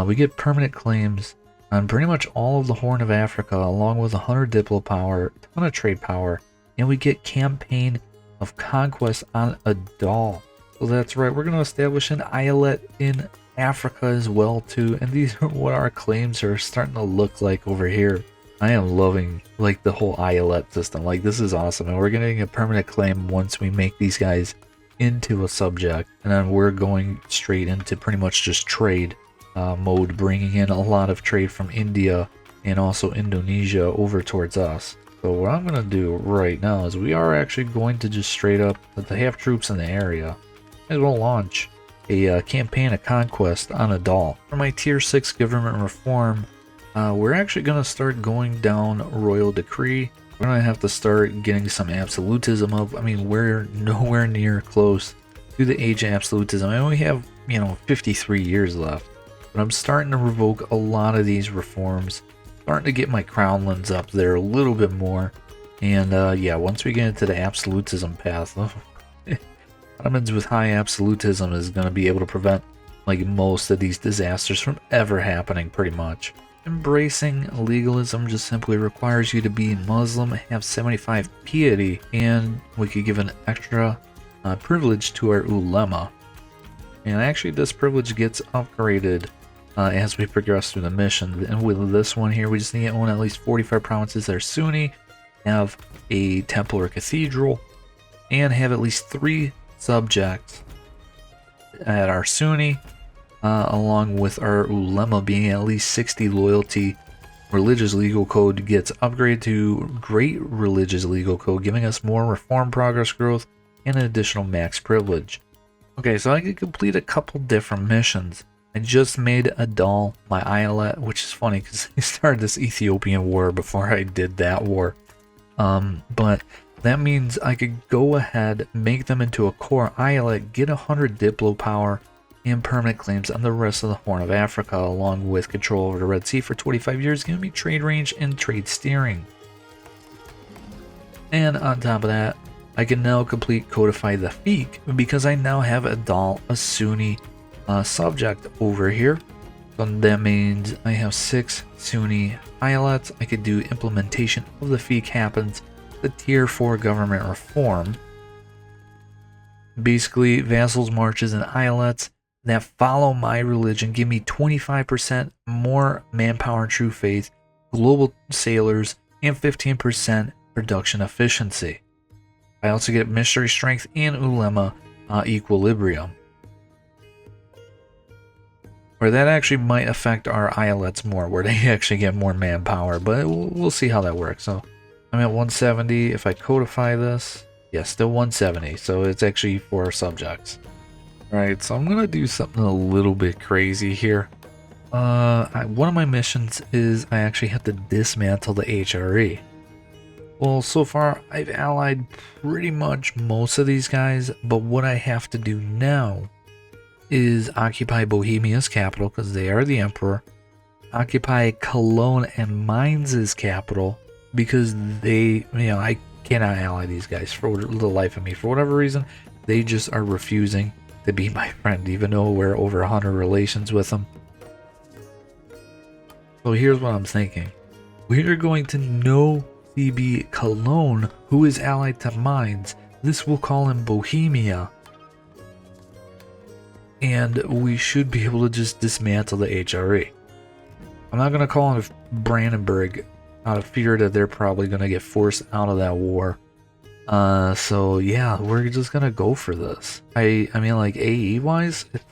we get permanent claims on pretty much all of the Horn of Africa, along with 100 diplo power, a ton of trade power, and we get campaign of conquest on Adal. So that's right, we're going to establish an Eyalet in Africa as well too, and these are what our claims are starting to look like over here. I am loving like the whole Eyalet system. Like, this is awesome, and we're getting a permanent claim once we make these guys into a subject, and then we're going straight into pretty much just trade mode, bringing in a lot of trade from India and also Indonesia over towards us. So what I'm going to do right now is we are actually going to just straight up, to have troops in the area, and we'll launch a campaign of conquest on Adal. For my tier 6 government reform, we're actually going to start going down royal decree. We're going to have to start getting some absolutism up. I mean, we're nowhere near close to the age of absolutism. I only have, 53 years left. But I'm starting to revoke a lot of these reforms. Starting to get my crownlands up there a little bit more. And yeah, once we get into the absolutism path, Ottomans with high absolutism is going to be able to prevent like most of these disasters from ever happening pretty much. Embracing legalism just simply requires you to be Muslim, have 75 piety, and we could give an extra privilege to our ulema. And actually this privilege gets upgraded as we progress through the mission. And with this one here, we just need to own at least 45 provinces that are Sunni, have a temple or cathedral, and have at least 3 subjects that are Sunni, along with our ulema being at least 60 loyalty. Religious legal code gets upgraded to great religious legal code, giving us more reform progress growth and an additional max privilege. Okay, so I could complete a couple different missions. I just made Adal my Eyalet, which is funny because I started this Ethiopian war before I did that war. But That means I could go ahead, make them into a core Eyalet, get 100 Diplo power, and permanent claims on the rest of the Horn of Africa, along with control over the Red Sea for 25 years, giving me trade range and trade steering. And on top of that, I can now complete Codify the Fiqh, because I now have a Dal, a Sunni subject over here. So that means I have 6 Sunni Eyalets. I could do implementation of the Fiqh happens, the tier 4 government reform. Basically, vassals, marches, and Eyalets that follow my religion give me 25% more manpower and true faith, global sailors, and 15% production efficiency. I also get mystery strength and ulema equilibrium. Where that actually might affect our Eyalets more, where they actually get more manpower, but we'll see how that works. So I'm at 170. If I codify this, yeah, still 170. So it's actually 4 subjects. Alright, so I'm going to do something a little bit crazy here. One of my missions is I actually have to dismantle the HRE. Well, so far I've allied pretty much most of these guys, but what I have to do now is occupy Bohemia's capital, because they are the emperor, occupy Cologne and Mainz's capital, because they, I cannot ally these guys for the life of me. For whatever reason, they just are refusing to be my friend, even though we're over 100 relations with them. So here's what I'm thinking. We're going to know CB Cologne, who is allied to Mainz. This will call him Bohemia. And we should be able to just dismantle the HRE. I'm not going to call him Brandenburg out of fear that they're probably going to get forced out of that war. So yeah, we're just going to go for this. I mean, like, AE wise, it's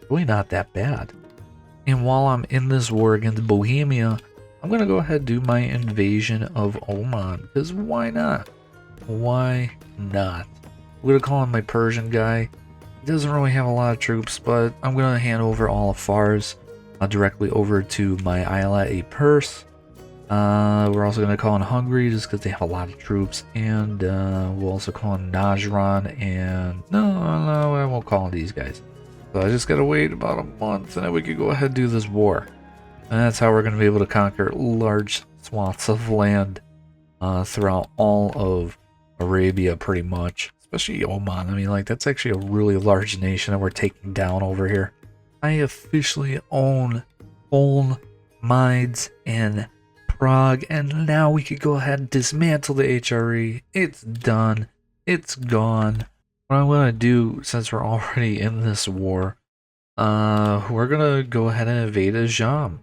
really not that bad. And while I'm in this war against Bohemia, I'm going to go ahead and do my invasion of Oman, because why not? Why not? I'm going to call him my Persian guy. He doesn't really have a lot of troops, but I'm going to hand over all of Fars directly over to my Eyalet, a Pers. We're also going to call in Hungary just because they have a lot of troops, and we'll also call in Najran, and no, I won't call in these guys. So I just got to wait about a month, and then we could go ahead and do this war. And that's how we're going to be able to conquer large swaths of land throughout all of Arabia, pretty much. Especially Oman. I mean, like, that's actually a really large nation that we're taking down over here. I officially own Ulm, Mainz, and Prague, and now we could go ahead and dismantle the HRE. It's done. It's gone. What I'm going to do, since we're already in this war, we're going to go ahead and invade Ajam.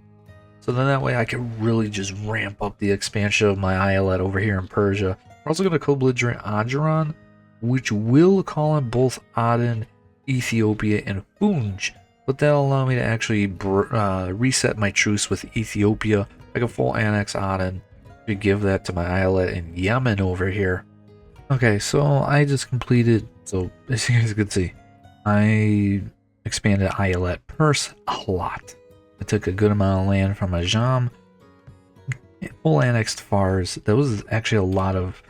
So then that way I can really just ramp up the expansion of my Eyalet over here in Persia. We're also going to co-belligerent Ajuran, which will call in both Aden, Ethiopia, and Funj. But that'll allow me to actually reset my truce with Ethiopia. I can full annex Aden to give that to my Eyalet in Yemen over here. Okay, so I just completed, so as you guys can see, I expanded Eyalet Pers a lot. I took a good amount of land from Ajam, full annexed Fars. That was actually a lot of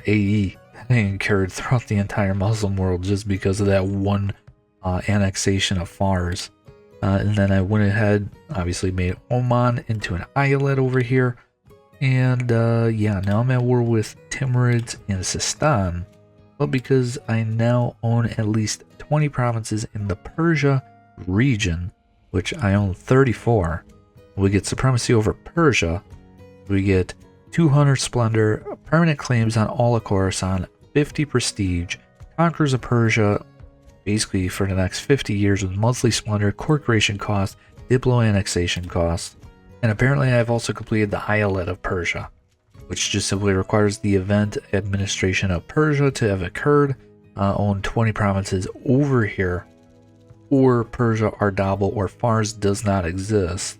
AE that I incurred throughout the entire Muslim world just because of that one annexation of Fars. And then I went ahead, obviously made Oman into an Eyalet over here. And yeah, now I'm at war with Timurids and Sistan. But because I now own at least 20 provinces in the Persia region, which I own 34, we get supremacy over Persia. We get 200 splendor, permanent claims on all of Khorasan, 50 prestige, conquerors of Persia, basically for the next 50 years with monthly splendor, court creation cost, diplo annexation cost. And apparently I've also completed the Eyalet of Persia, which just simply requires the event administration of Persia to have occurred, own 20 provinces over here, or Persia, Ardabil, or Fars does not exist.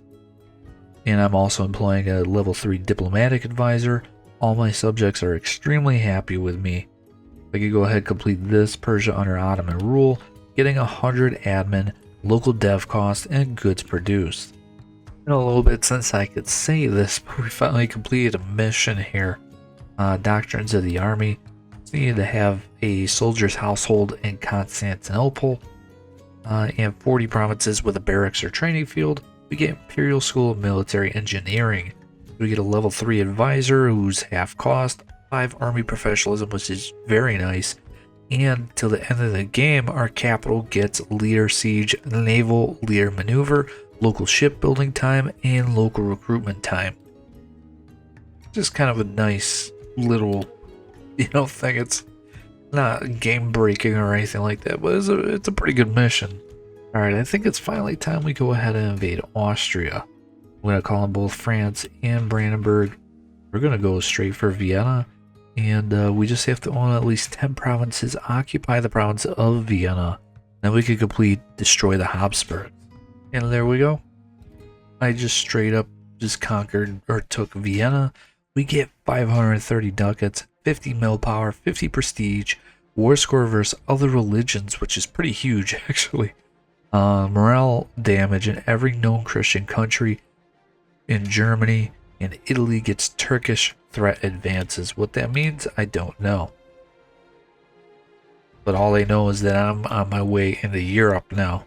And I'm also employing a level 3 diplomatic advisor. All my subjects are extremely happy with me. I could go ahead and complete this Persia under Ottoman rule, getting 100 admin, local dev cost, and goods produced. Been a little bit since I could say this, but we finally completed a mission here. Doctrines of the Army. We need to have a soldier's household in Constantinople, and 40 provinces with a barracks or training field. We get Imperial School of Military Engineering. We get a level 3 advisor who's half cost, 5 army professionalism, which is very nice. And till the end of the game, our capital gets leader siege, naval leader maneuver, local shipbuilding time, and local recruitment time. Just kind of a nice little, thing. It's not game breaking or anything like that, but it's a pretty good mission. Alright, I think it's finally time we go ahead and invade Austria. I'm going to call on both France and Brandenburg. We're going to go straight for Vienna. And we just have to own at least 10 provinces, occupy the province of Vienna. Then we could destroy the Habsburgs. And there we go. I just straight up conquered or took Vienna. We get 530 ducats, 50 mil power, 50 prestige, war score versus other religions, which is pretty huge actually. Morale damage in every known Christian country in Germany, and Italy gets Turkish threat advances. What that means, I don't know. But all I know is that I'm on my way into Europe now.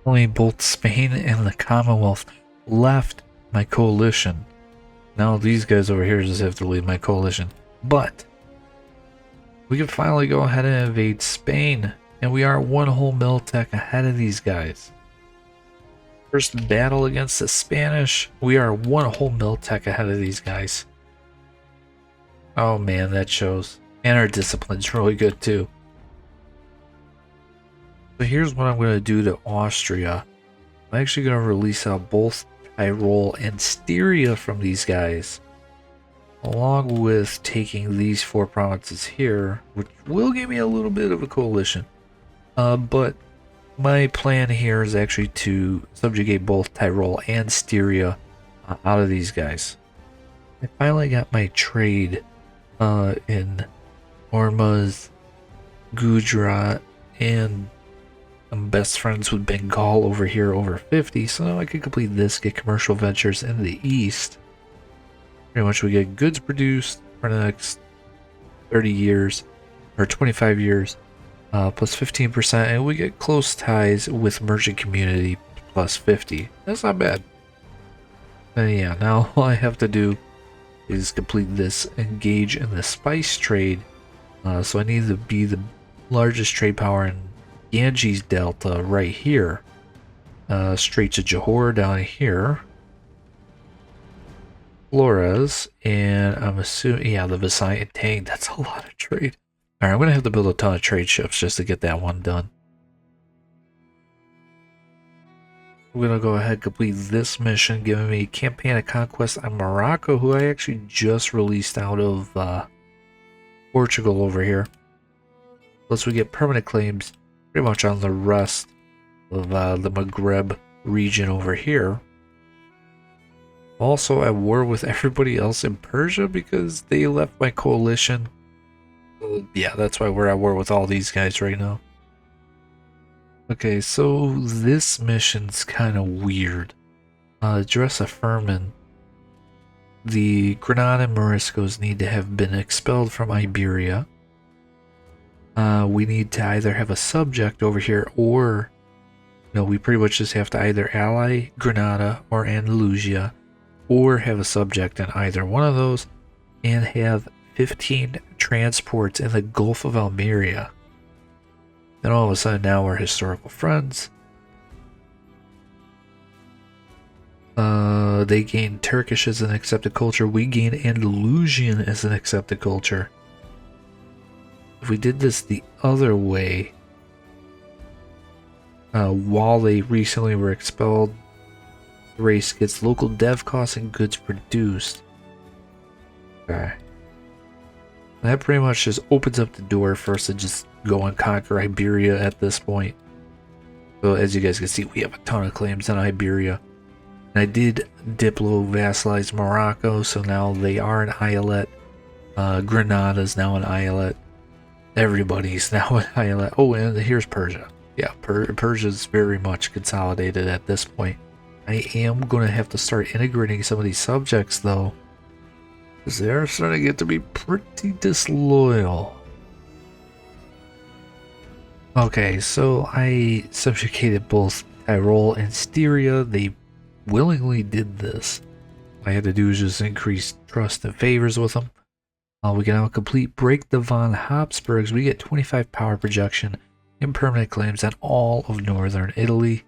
Only both Spain and the Commonwealth left my coalition. Now these guys over here just have to leave my coalition. But we can finally go ahead and invade Spain. And we are one whole militech ahead of these guys. First battle against the Spanish, we are one whole militech ahead of these guys. Oh man, that shows. And our discipline's really good too. So here's what I'm going to do to Austria. I'm actually going to release out both Tyrol and Styria from these guys, along with taking these 4 provinces here, which will give me a little bit of a coalition. But my plan here is actually to subjugate both Tyrol and Styria out of these guys. I finally got my trade in Ormuz, Gujarat, and I'm best friends with Bengal over here over 50, so now I can complete this, get commercial ventures in the east. Pretty much we get goods produced for the next 30 years, or 25 years, plus 15%, and we get close ties with merchant community plus 50. That's not bad. And yeah, now all I have to do is complete this, engage in the spice trade. So I need to be the largest trade power in Ganges Delta right here. Straits of Johor down here. Flores, and I'm assuming, yeah, the Visayan Tang. That's a lot of trade. Alright, I'm going to have to build a ton of trade ships just to get that one done. We're going to go ahead and complete this mission, giving me campaign of conquest on Morocco, who I actually just released out of Portugal over here. Plus we get permanent claims pretty much on the rest of the Maghreb region over here. Also at war with everybody else in Persia because they left my coalition. Yeah, that's why we're at war with all these guys right now. Okay, so this mission's kind of weird. Address a Furman. The Granada and Moriscos need to have been expelled from Iberia. We need to either have a subject over here or... No, we pretty much just have to either ally Granada or Andalusia, or have a subject in either one of those, and have 15 transports in the Gulf of Almeria. Then all of a sudden now we're historical friends. They gain Turkish as an accepted culture. We gain Andalusian as an accepted culture. If we did this the other way, while they recently were expelled, the race gets local dev costs and goods produced. Okay. That pretty much just opens up the door for us to just go and conquer Iberia at this point. So as you guys can see, we have a ton of claims on Iberia. And I did Diplo-vassalize Morocco, so now they are an Eyalet. Granada's now an Eyalet. Everybody's now an Eyalet. Oh, and here's Persia. Yeah, Persia's very much consolidated at this point. I am going to have to start integrating some of these subjects, though. Because they're starting to get to be pretty disloyal. Okay, so I subjugated both Tyrol and Styria. They willingly did this. All I had to do is just increase trust and favors with them. We can now complete Break the von Habsburgs. We get 25 power projection and permanent claims on all of northern Italy.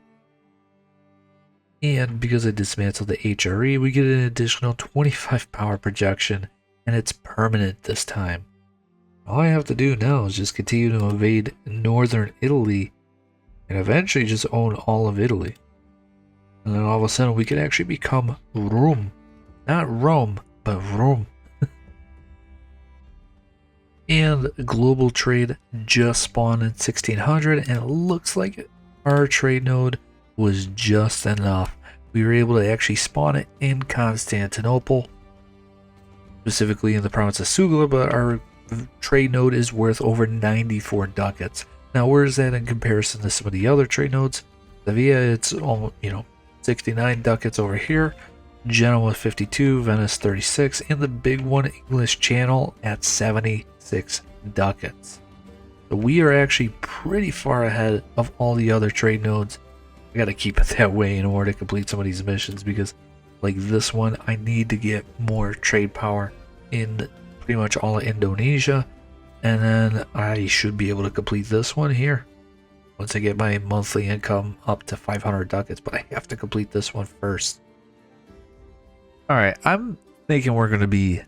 And because I dismantled the HRE, we get an additional 25 power projection, and it's permanent this time. All I have to do now is just continue to invade northern Italy and eventually just own all of Italy. And then all of a sudden we could actually become Rome. Not Rome, but Rome. And global trade just spawned in 1600, and it looks like our trade node was just enough. We were able to actually spawn it in Constantinople, specifically in the province of Sugla, but our trade node is worth over 94 ducats. Now, where is that in comparison to some of the other trade nodes? Sevilla, it's almost, 69 ducats over here. Genoa 52, Venice 36, and the big one, English Channel, at 76 ducats. So we are actually pretty far ahead of all the other trade nodes. I gotta keep it that way in order to complete some of these missions, because like this one, I need to get more trade power in pretty much all of Indonesia, and then I should be able to complete this one here once I get my monthly income up to 500 ducats, but I have to complete this one first. Alright, I'm thinking we're going to be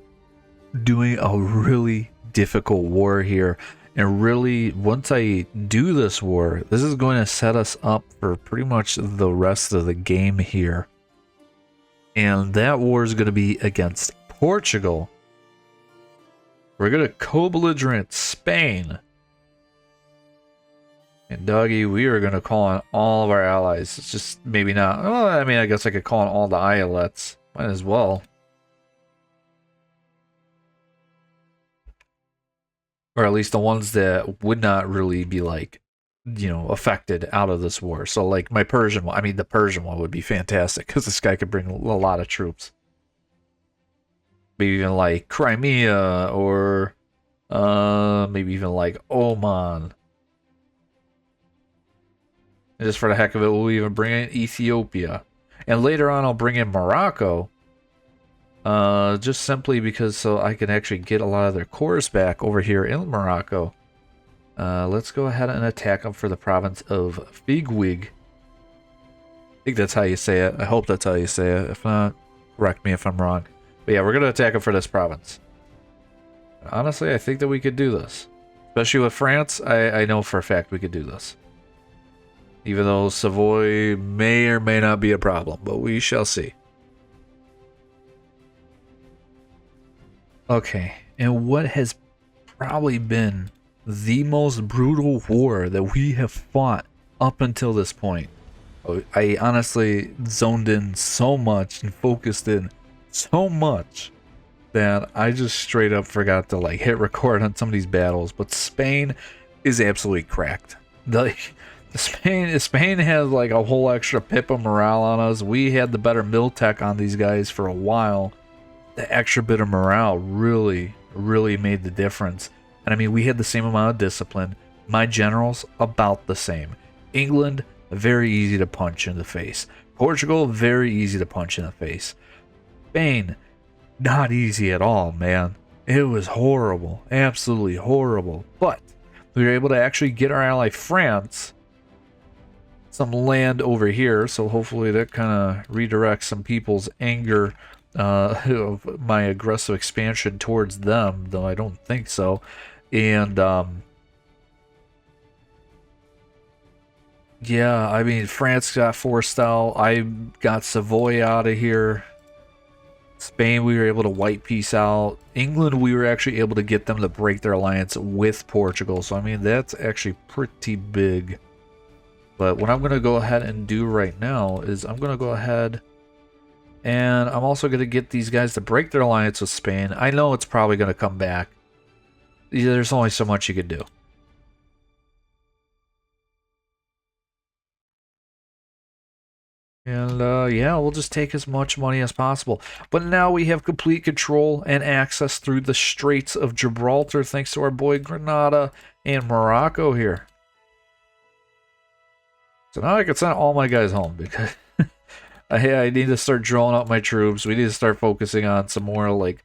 doing a really difficult war here. And really, once I do this war, this is going to set us up for pretty much the rest of the game here. And that war is going to be against Portugal. We're going to co-belligerent Spain. And doggy, we are going to call on all of our allies. It's just maybe not. Well, I mean, I guess I could call on all the Eyalets. Might as well. Or at least the ones that would not really be like, affected out of this war. So like my Persian one, I mean the Persian one would be fantastic because this guy could bring a lot of troops. Maybe even like Crimea or maybe even like Oman. And just for the heck of it, we'll even bring in Ethiopia. And later on, I'll bring in Morocco. Just simply because so I can actually get a lot of their cores back over here in Morocco. Let's go ahead and attack them for the province of Figwig. I think that's how you say it. I hope that's how you say it. If not, correct me if I'm wrong. But yeah, we're going to attack them for this province. Honestly, I think that we could do this. Especially with France, I know for a fact we could do this. Even though Savoy may or may not be a problem, but we shall see. Okay, and what has probably been the most brutal war that we have fought up until this point? I honestly zoned in so much and focused in so much that I just straight up forgot to like hit record on some of these battles. But Spain is absolutely cracked. Spain has like a whole extra pip of morale on us. We had the better mil tech on these guys for a while. The extra bit of morale really made the difference. And I mean, we had the same amount of discipline. My generals, about the same. England, very easy to punch in the face. Portugal, very easy to punch in the face. Spain, not easy at all, man. It was horrible. Absolutely horrible. But we were able to actually get our ally France some land over here, so hopefully that kind of redirects some people's anger of my aggressive expansion towards them, though I don't think so. And yeah, I mean, France got forced out. I got Savoy out of here. Spain, we were able to white peace out. England, we were actually able to get them to break their alliance with Portugal. So I mean, that's actually pretty big. But what I'm going to go ahead and do right now is I'm going to go ahead and I'm also going to get these guys to break their alliance with Spain. I know it's probably going to come back. There's only so much you can do. And yeah, we'll just take as much money as possible. But now we have complete control and access through the Straits of Gibraltar thanks to our boy Grenada and Morocco here. So now I can send all my guys home because I need to start drawing out my troops. We need to start focusing on some more like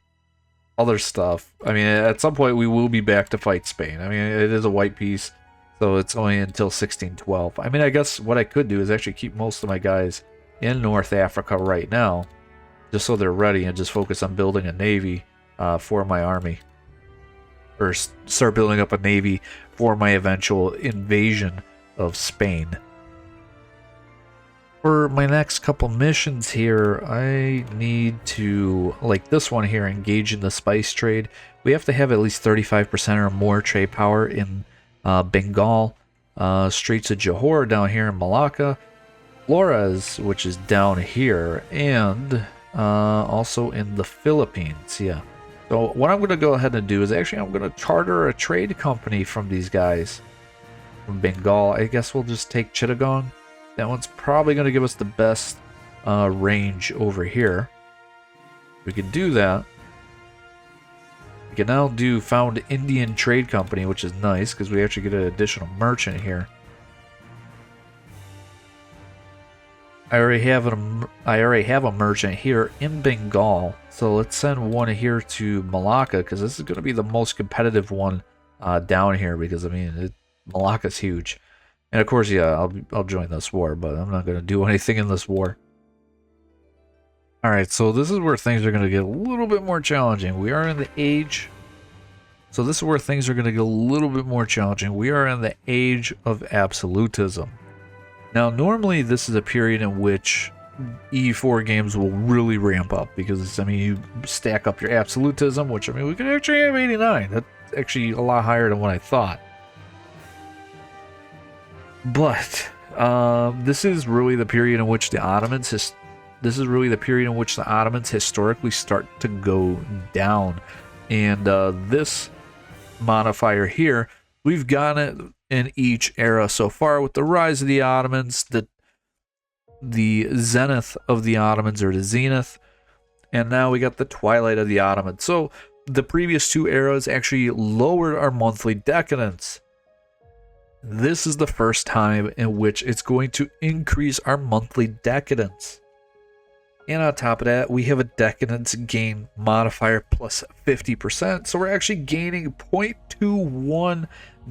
other stuff. I mean, at some point we will be back to fight Spain. I mean, it is a white peace, so it's only until 1612. I mean, I guess what I could do is actually keep most of my guys in North Africa right now, just so they're ready, and just focus on building a navy for my army. Or start building up a navy for my eventual invasion of Spain. For my next couple missions here, I need to, like this one here, engage in the spice trade. We have to have at least 35% or more trade power in Bengal, Straits of Johor down here in Malacca, Flores, which is down here, and also in the Philippines, yeah. So what I'm going to go ahead and do is actually I'm going to charter a trade company from these guys from Bengal. I guess we'll just take Chittagong. That one's probably going to give us the best range over here. We can do that. We can now do found Indian Trade Company, which is nice because we actually get an additional merchant here. I already have a merchant here in Bengal, so let's send one here to Malacca because this is going to be the most competitive one down here because I mean Malacca's huge. And of course, yeah, I'll join this war, but I'm not going to do anything in this war. Alright, so this is where things are going to get a little bit more challenging. We are in the age... So this is where things are going to get a little bit more challenging. We are in the age of absolutism. Now, normally this is a period in which E4 games will really ramp up because, I mean, you stack up your absolutism, which, I mean, we could actually have 89. That's actually a lot higher than what I thought. But this is really the period in which the Ottomans historically start to go down, and this modifier here, we've got it in each era so far with the rise of the Ottomans, the zenith of the Ottomans, or the zenith, and now we got the twilight of the Ottomans. So the previous two eras actually lowered our monthly decadence. This is the first time in which it's going to increase our monthly decadence. And on top of that, we have a decadence gain modifier plus 50%. So we're actually gaining 0.21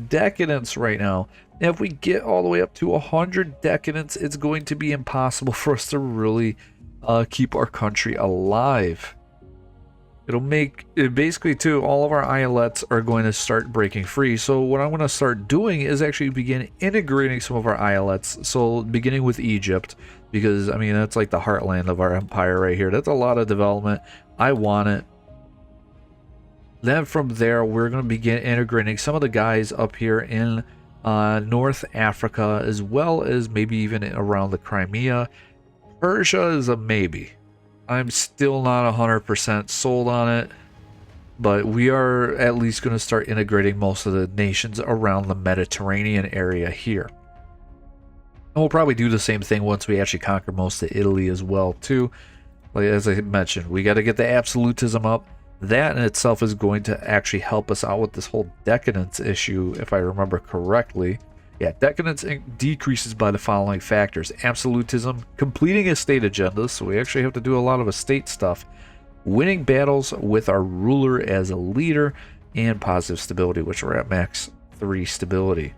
decadence right now. And if we get all the way up to 100 decadence, it's going to be impossible for us to really keep our country alive. It'll make it basically too, all of our eyelets are going to start breaking free. So what I'm going to start doing is actually begin integrating some of our eyelets. So beginning with Egypt, because I mean that's like the heartland of our empire right here. That's a lot of development. I want it. Then from there, we're going to begin integrating some of the guys up here in North Africa, as well as maybe even around the Crimea. Persia is a maybe. I'm still not 100% sold on it, but we are at least going to start integrating most of the nations around the Mediterranean area here. And we'll probably do the same thing once we actually conquer most of Italy as well, too. Like as I mentioned, we got to get the absolutism up. That in itself is going to actually help us out with this whole decadence issue, if I remember correctly. Yeah, decadence decreases by the following factors: absolutism, completing a state agenda, so we actually have to do a lot of estate stuff, winning battles with our ruler as a leader, and positive stability, which we're at max 3 stability.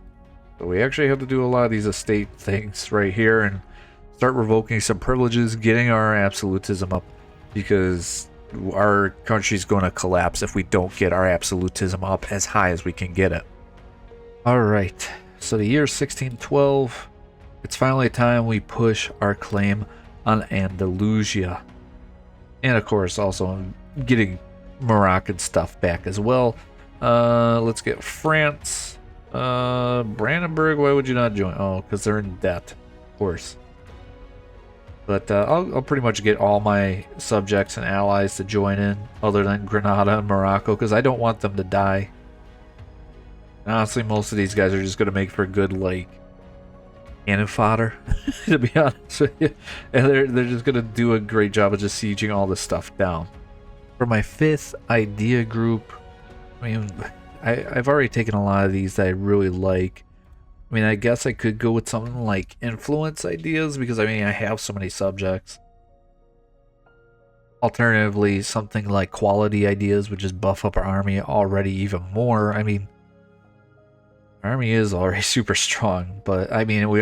So we actually have to do a lot of these estate things right here and start revoking some privileges, getting our absolutism up, because our country's going to collapse if we don't get our absolutism up as high as we can get it. Alright. So the year 1612, it's finally time we push our claim on Andalusia. And of course also getting Moroccan stuff back as well. Let's get France. Brandenburg, why would you not join? Oh, because they're in debt, of course. But I'll pretty much get all my subjects and allies to join in, other than Grenada and Morocco, because I don't want them to die. Honestly, most of these guys are just going to make for good, like, cannon fodder, to be honest with you. And they're just gonna do a great job of just sieging all this stuff down. For my 5th idea group, I mean, I've already taken a lot of these that I really like. I mean, I guess I could go with something like influence ideas because I mean I have so many subjects. Alternatively, something like quality ideas would just buff up our army already even more. I mean, our army is already super strong, but I mean we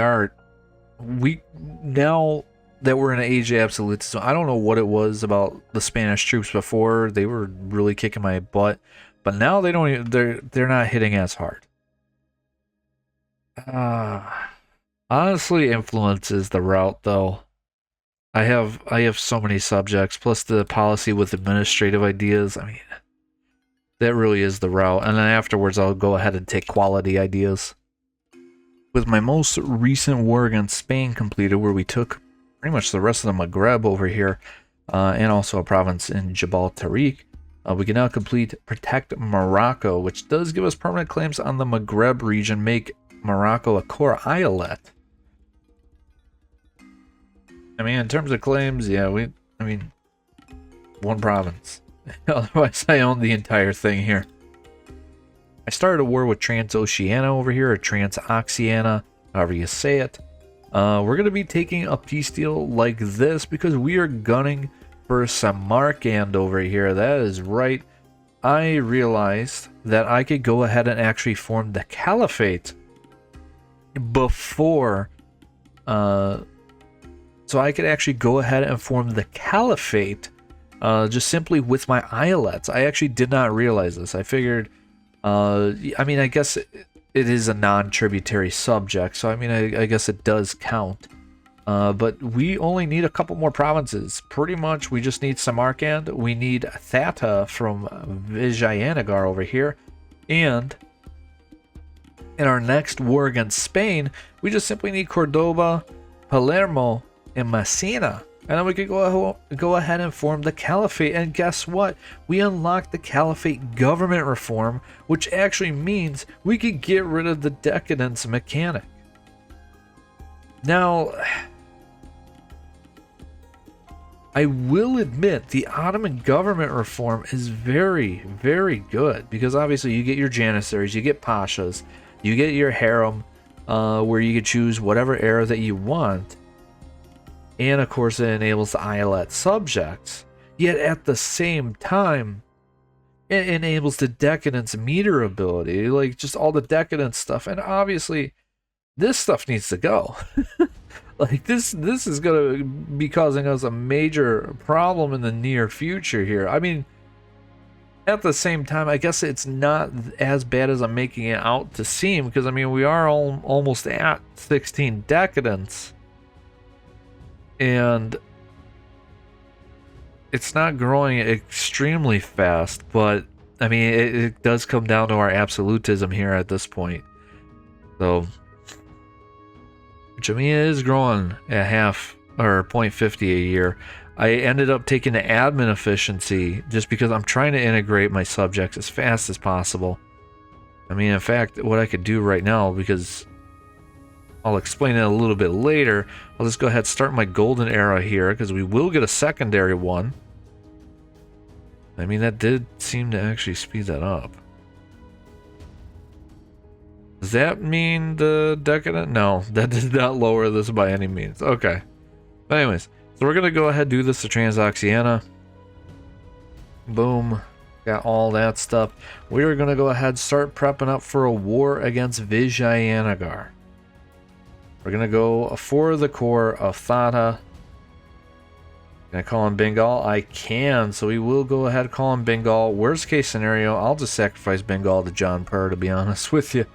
now that we're in an age of absolutism, I don't know what it was about the Spanish troops before. They were really kicking my butt, but now they don't even, they're not hitting as hard. Honestly, influence is the route though. I have so many subjects, plus the policy with administrative ideas. I mean, that really is the route. And then afterwards, I'll go ahead and take quality ideas. With my most recent war against Spain completed, where we took pretty much the rest of the Maghreb over here, and also a province in Jabal Tariq, we can now complete Protect Morocco, which does give us permanent claims on the Maghreb region, make Morocco a core Eyalet. I mean, in terms of claims, yeah, I mean, one province. Otherwise, I own the entire thing here. I started a war with Transoceania over here, or Transoxiana, however you say it. We're going to be taking a peace deal like this because we are gunning for Samarkand over here. That is right. I realized that I could go ahead and actually form the caliphate before... So I could actually go ahead and form the caliphate just simply with my Eyalets. I actually did not realize this. I figured, I mean, I guess it is a non-tributary subject, so I mean, I guess it does count. But we only need a couple more provinces. Pretty much, we just need Samarkand. We need Thata from Vijayanagar over here. And in our next war against Spain, we just simply need Cordoba, Palermo, and Messina, and then we could go ahead and form the caliphate. And guess what? We unlocked the caliphate government reform, which actually means we could get rid of the decadence mechanic. Now, I will admit the Ottoman government reform is very, very good because obviously you get your janissaries, you get pashas, you get your harem, where you could choose whatever era that you want. And of course it enables the Eyalet subjects. Yet at the same time, it enables the decadence meter ability, like just all the decadence stuff. And obviously, this stuff needs to go. Like this is gonna be causing us a major problem in the near future here. I mean, at the same time, I guess it's not as bad as I'm making it out to seem, because I mean we are almost at 16 decadence. And it's not growing extremely fast, but I mean it does come down to our absolutism here at this point. So, which I mean it is growing at half or 0.50 a year. I ended up taking the admin efficiency just because I'm trying to integrate my subjects as fast as possible. I mean, in fact, what I could do right now, because I'll explain it a little bit later, I'll just go ahead and start my golden era here, because we will get a secondary one. I mean, that did seem to actually speed that up. Does that mean the decadent? No, that did not lower this by any means. Okay. But anyways, so we're going to go ahead and do this to Transoxiana. Boom. Got all that stuff. We are going to go ahead and start prepping up for a war against Vijayanagar. We're going to go for the core of Thata. Can I call him Bengal? I can, so we will go ahead and call him Bengal. Worst case scenario, I'll just sacrifice Bengal to John Purr, to be honest with you.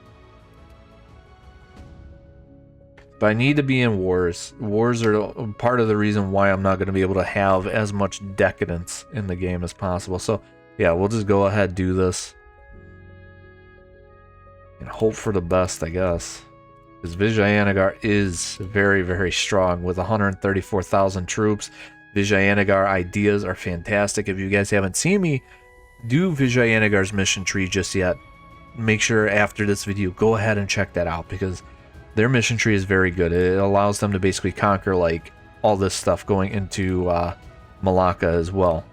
But I need to be in wars. Wars are part of the reason why I'm not going to be able to have as much decadence in the game as possible. So, yeah, we'll just go ahead and do this. And hope for the best, I guess. Because Vijayanagar is very, very strong with 134,000 troops. Vijayanagar ideas are fantastic. If you guys haven't seen me do Vijayanagar's mission tree just yet, make sure after this video, go ahead and check that out. Because their mission tree is very good. It allows them to basically conquer like all this stuff going into Malacca as well.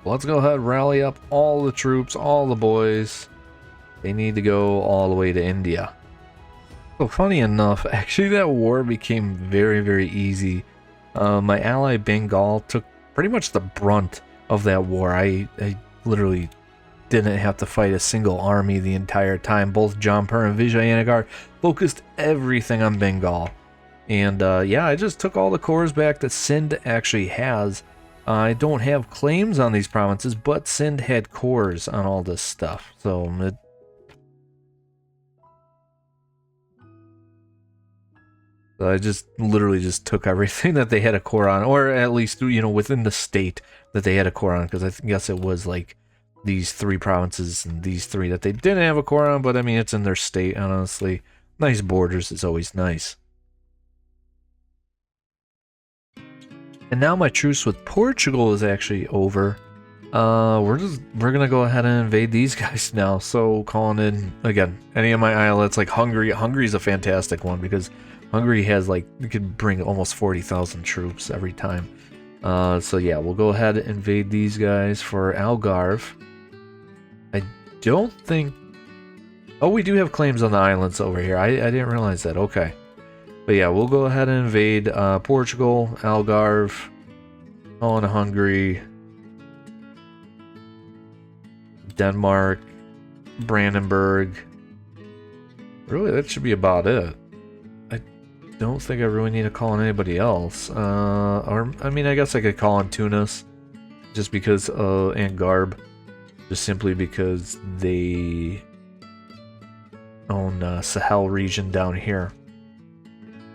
Let's go ahead, rally up all the troops, all the boys. They need to go all the way to India. So funny enough, actually that war became very, very easy. My ally Bengal took pretty much the brunt of that war. I literally didn't have to fight a single army the entire time. Both Jampur and Vijayanagar focused everything on Bengal. And yeah, I just took all the cores back that Sindh actually has. I don't have claims on these provinces, but Sindh had cores on all this stuff. So I just literally just took everything that they had a core on, or at least, you know, within the state that they had a core on, because I guess it was like these 3 provinces and these 3 that they didn't have a core on, but I mean, it's in their state, honestly. Nice borders is always nice. And now my truce with Portugal is actually over. We're gonna go ahead and invade these guys now. So calling in again any of my islets like Hungary. Hungary's a fantastic one because Hungary has like, you could bring almost 40,000 troops every time. So yeah, we'll go ahead and invade these guys for Algarve. I don't think. Oh, we do have claims on the islands over here. I didn't realize that. Okay. But yeah, we'll go ahead and invade Portugal, Algarve, on Hungary, Denmark, Brandenburg. Really, that should be about it. I don't think I really need to call on anybody else. Or, I mean, I guess I could call on Tunis, just because, and Garb, just simply because they own Sahel region down here.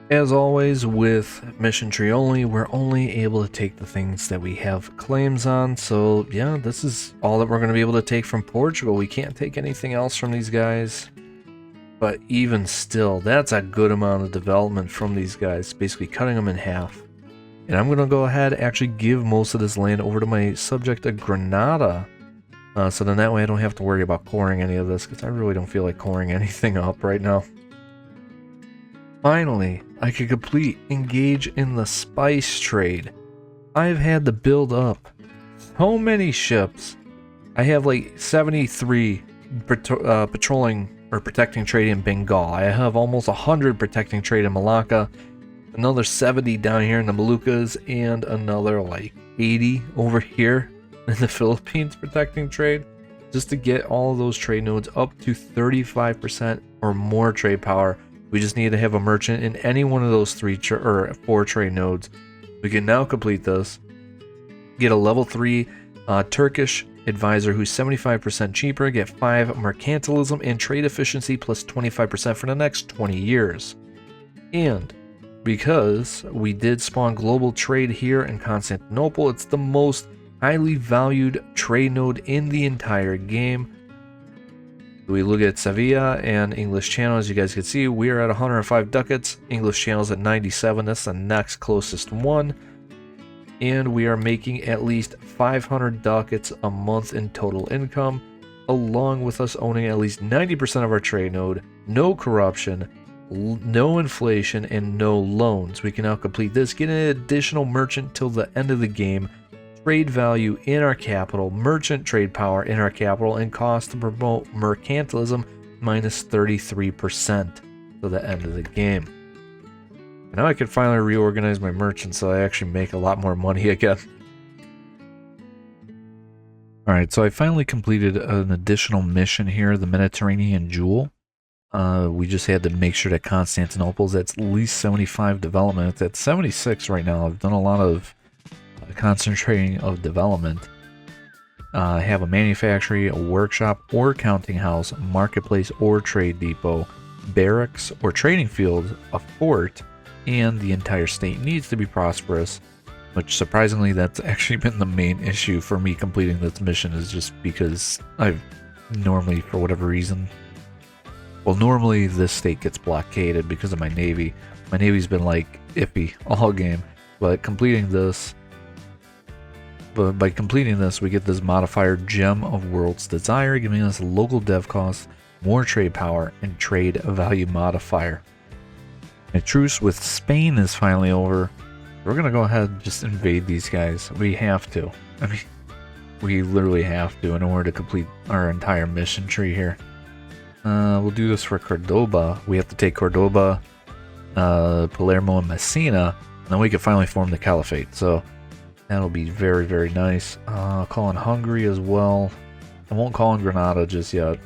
As always, with Mission Tree only, we're only able to take the things that we have claims on. So yeah, this is all that we're going to be able to take from Portugal. We can't take anything else from these guys. But even still, that's a good amount of development from these guys, basically cutting them in half. And I'm going to go ahead and actually give most of this land over to my subject of Granada. So then that way I don't have to worry about coring any of this, because I really don't feel like coring anything up right now. Finally, I could complete engage in the spice trade. I've had to build up so many ships. I have like 73 patrolling or protecting trade in Bengal. I have almost 100 protecting trade in Malacca, another 70 down here in the Moluccas, and another like 80 over here in the Philippines protecting trade, just to get all of those trade nodes up to 35% or more trade power. We just need to have a merchant in any one of those 4 trade nodes. We can now complete this. Get a level 3 Turkish advisor who's 75% cheaper. Get 5 mercantilism and trade efficiency plus 25% for the next 20 years. And because we did spawn global trade here in Constantinople, it's the most highly valued trade node in the entire game. We look at Sevilla and English Channel. As you guys can see, we are at 105 ducats. English Channel's at 97. That's the next closest one. And we are making at least 500 ducats a month in total income, along with us owning at least 90% of our trade node, no corruption, no inflation, and no loans. We can now complete this, get an additional merchant till the end of the game, trade value in our capital, merchant trade power in our capital, and cost to promote mercantilism minus 33% to the end of the game. Now I can finally reorganize my merchants so I actually make a lot more money again. Alright, so I finally completed an additional mission here, the Mediterranean Jewel. We just had to make sure that Constantinople's at least 75 development. It's at 76 right now. I've done a lot of concentrating of development. I have a manufactory, a workshop or counting house, marketplace or trade depot, barracks or trading field, a fort, and the entire state needs to be prosperous, which surprisingly that's actually been the main issue for me completing this mission, is just because I've normally, for whatever reason, well, normally this state gets blockaded because of my navy. My navy's been like iffy all game, but completing this, by completing this, we get this modifier Gem of World's Desire, giving us local dev costs more trade power, and trade value modifier. A truce with Spain is finally over. We're gonna go ahead and just invade these guys. We have to. I mean, we literally have to in order to complete our entire mission tree here. We'll do this for Cordoba. We have to take Cordoba, Palermo, and Messina, and then we can finally form the caliphate. So that'll be very, very nice. I'll call in Hungary as well. I won't call in Granada just yet.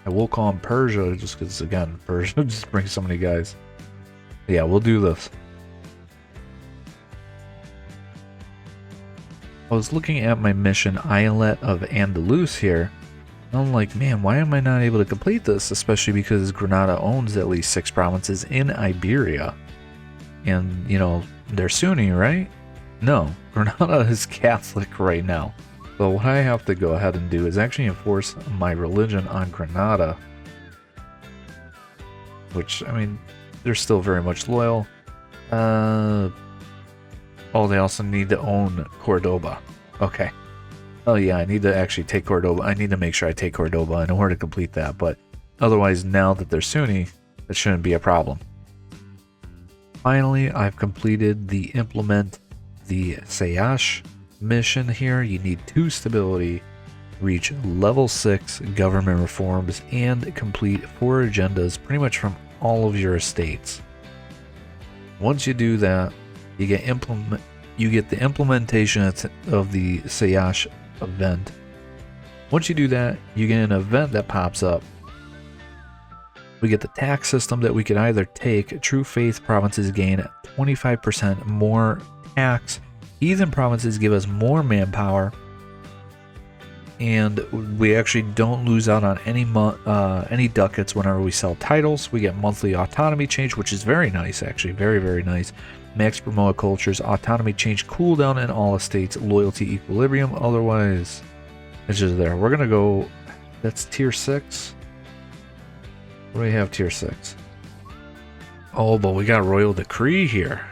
I will call in Persia just because, again, Persia just brings so many guys. But yeah, we'll do this. I was looking at my mission Eyalet of Andalus here. And I'm like, man, why am I not able to complete this? Especially because Granada owns at least 6 provinces in Iberia. And, you know, they're Sunni, right? No, Granada is Catholic right now. So what I have to go ahead and do is actually enforce my religion on Granada. Which, I mean, they're still very much loyal. Oh, they also need to own Cordoba. Okay. Oh yeah, I need to actually take Cordoba. I need to make sure I take Cordoba in order to complete that. But otherwise, now that they're Sunni, that shouldn't be a problem. Finally, I've completed the implement the Sayash mission here. You need 2 stability, reach level 6 government reforms, and complete 4 agendas pretty much from all of your estates. Once you do that, you get the implementation of the Sayash event. Once you do that, you get an event that pops up. We get the tax system that we can either take. True Faith provinces gain 25% more tax. Heathen provinces give us more manpower. And we actually don't lose out on any ducats whenever we sell titles. We get monthly autonomy change, which is very nice, actually. Very, very nice. Max promote cultures, autonomy change, cooldown in all estates, loyalty equilibrium. Otherwise, it's just there. We're going to go, that's tier 6. What do we have tier 6? Oh, but we got royal decree here.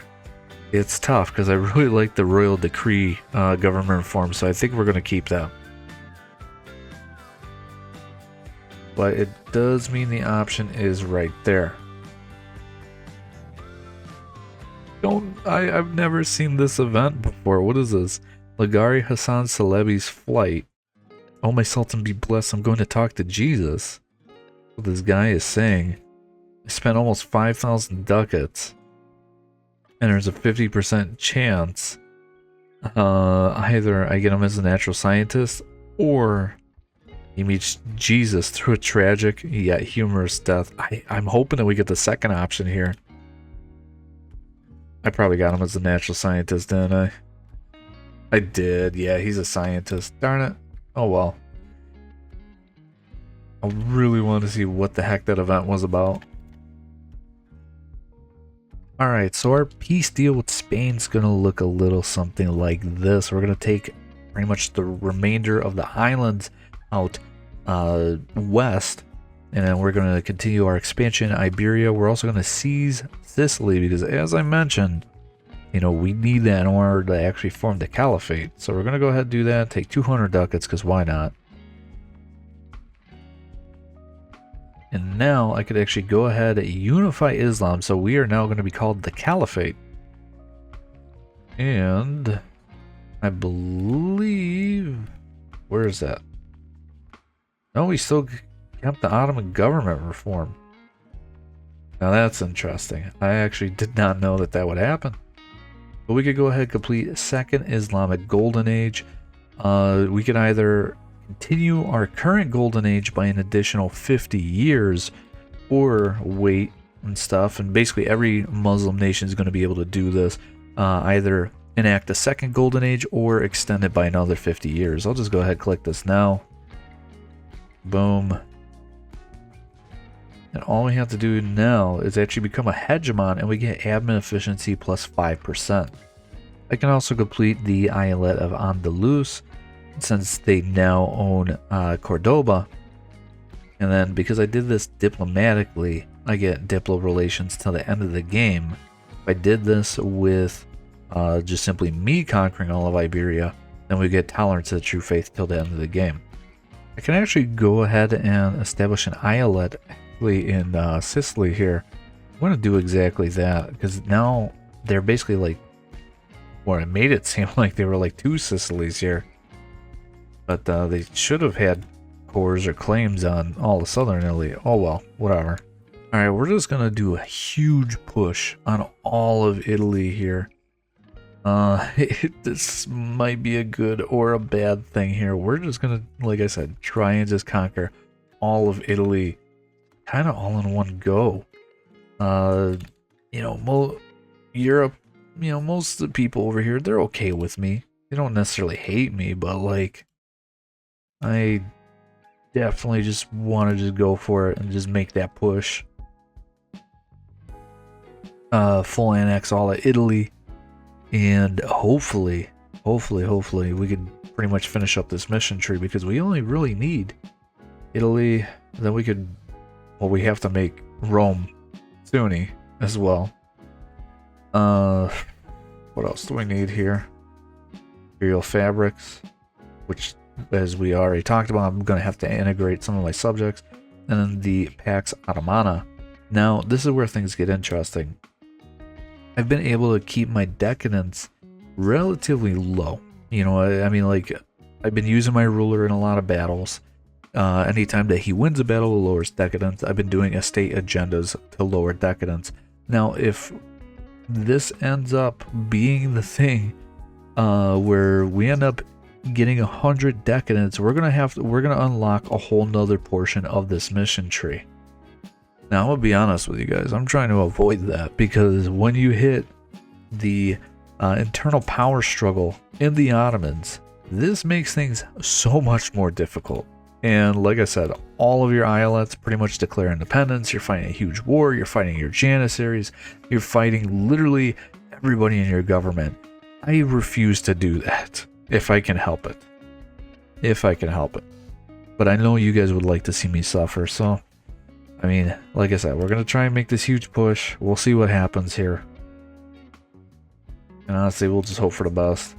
It's tough because I really like the royal decree government reform, so I think we're going to keep that. But it does mean the option is right there. I've never seen this event before. What is this? Lagari Hassan Celebi's flight. Oh, my Sultan be blessed. I'm going to talk to Jesus. What this guy is saying. I spent almost 5,000 ducats. And there's a 50% chance either I get him as a natural scientist or he meets Jesus through a tragic yet humorous death. I'm hoping that we get the second option here. I probably got him as a natural scientist, didn't I? I did. Yeah, he's a scientist. Darn it. Oh well. I really want to see what the heck that event was about. Alright, so our peace deal with Spain's going to look a little something like this. We're going to take pretty much the remainder of the islands out west, and then we're going to continue our expansion in Iberia. We're also going to seize Sicily because, as I mentioned, you know, we need that in order to actually form the caliphate. So we're going to go ahead and do that, take 200 ducats because why not? And now I could actually go ahead and unify Islam, so we are now going to be called the Caliphate. And I believe... where is that? No, we still kept the Ottoman government reform. Now that's interesting. I actually did not know that that would happen. But we could go ahead and complete Second Islamic Golden Age. We could either continue our current golden age by an additional 50 years or wait and stuff, and basically every Muslim nation is going to be able to do this, either enact a second golden age or extend it by another 50 years. I'll just go ahead and click this now. Boom. And all we have to do now is actually become a hegemon, and we get admin efficiency plus 5%. I can also complete the Eyalet of Andalus, since they now own Cordoba. And then because I did this diplomatically, I get diplo relations till the end of the game. If I did this with just simply me conquering all of Iberia, then we get tolerance to the true faith till the end of the game. I can actually go ahead and establish an Eyalet actually in Sicily here. I'm going to do exactly that because now they're basically like, well, I made it seem like they were like two Sicilies here. But they should have had cores or claims on all of southern Italy. Oh well, whatever. Alright, we're just going to do a huge push on all of Italy here. This might be a good or a bad thing here. We're just going to, like I said, try and just conquer all of Italy kind of all in one go. You know, Europe, you know, most of the people over here, they're okay with me. They don't necessarily hate me, but like, I definitely just want to just go for it and just make that push. Full annex all of Italy, and hopefully we could pretty much finish up this mission tree because we only really need Italy. Then we could, well, we have to make Rome Sunni as well. What else do we need here? Imperial fabrics, which, as we already talked about, I'm going to have to integrate some of my subjects, and then the Pax Ottomana. Now, this is where things get interesting. I've been able to keep my decadence relatively low. You know, I mean, like, I've been using my ruler in a lot of battles. Anytime that he wins a battle, it lowers decadence. I've been doing estate agendas to lower decadence. Now, if this ends up being the thing where we end up getting 100 decadence, we're gonna unlock a whole nother portion of this mission tree. Now, I'm gonna be honest with you guys, I'm trying to avoid that because when you hit the internal power struggle in the Ottomans, this makes things so much more difficult. And like I said, all of your Eyalets pretty much declare independence. You're fighting a huge war, you're fighting your Janissaries, you're fighting literally everybody in your government. I refuse to do that if I can help it. If I can help it. But I know you guys would like to see me suffer, so I mean, like I said, we're going to try and make this huge push. We'll see what happens here. And honestly, we'll just hope for the best.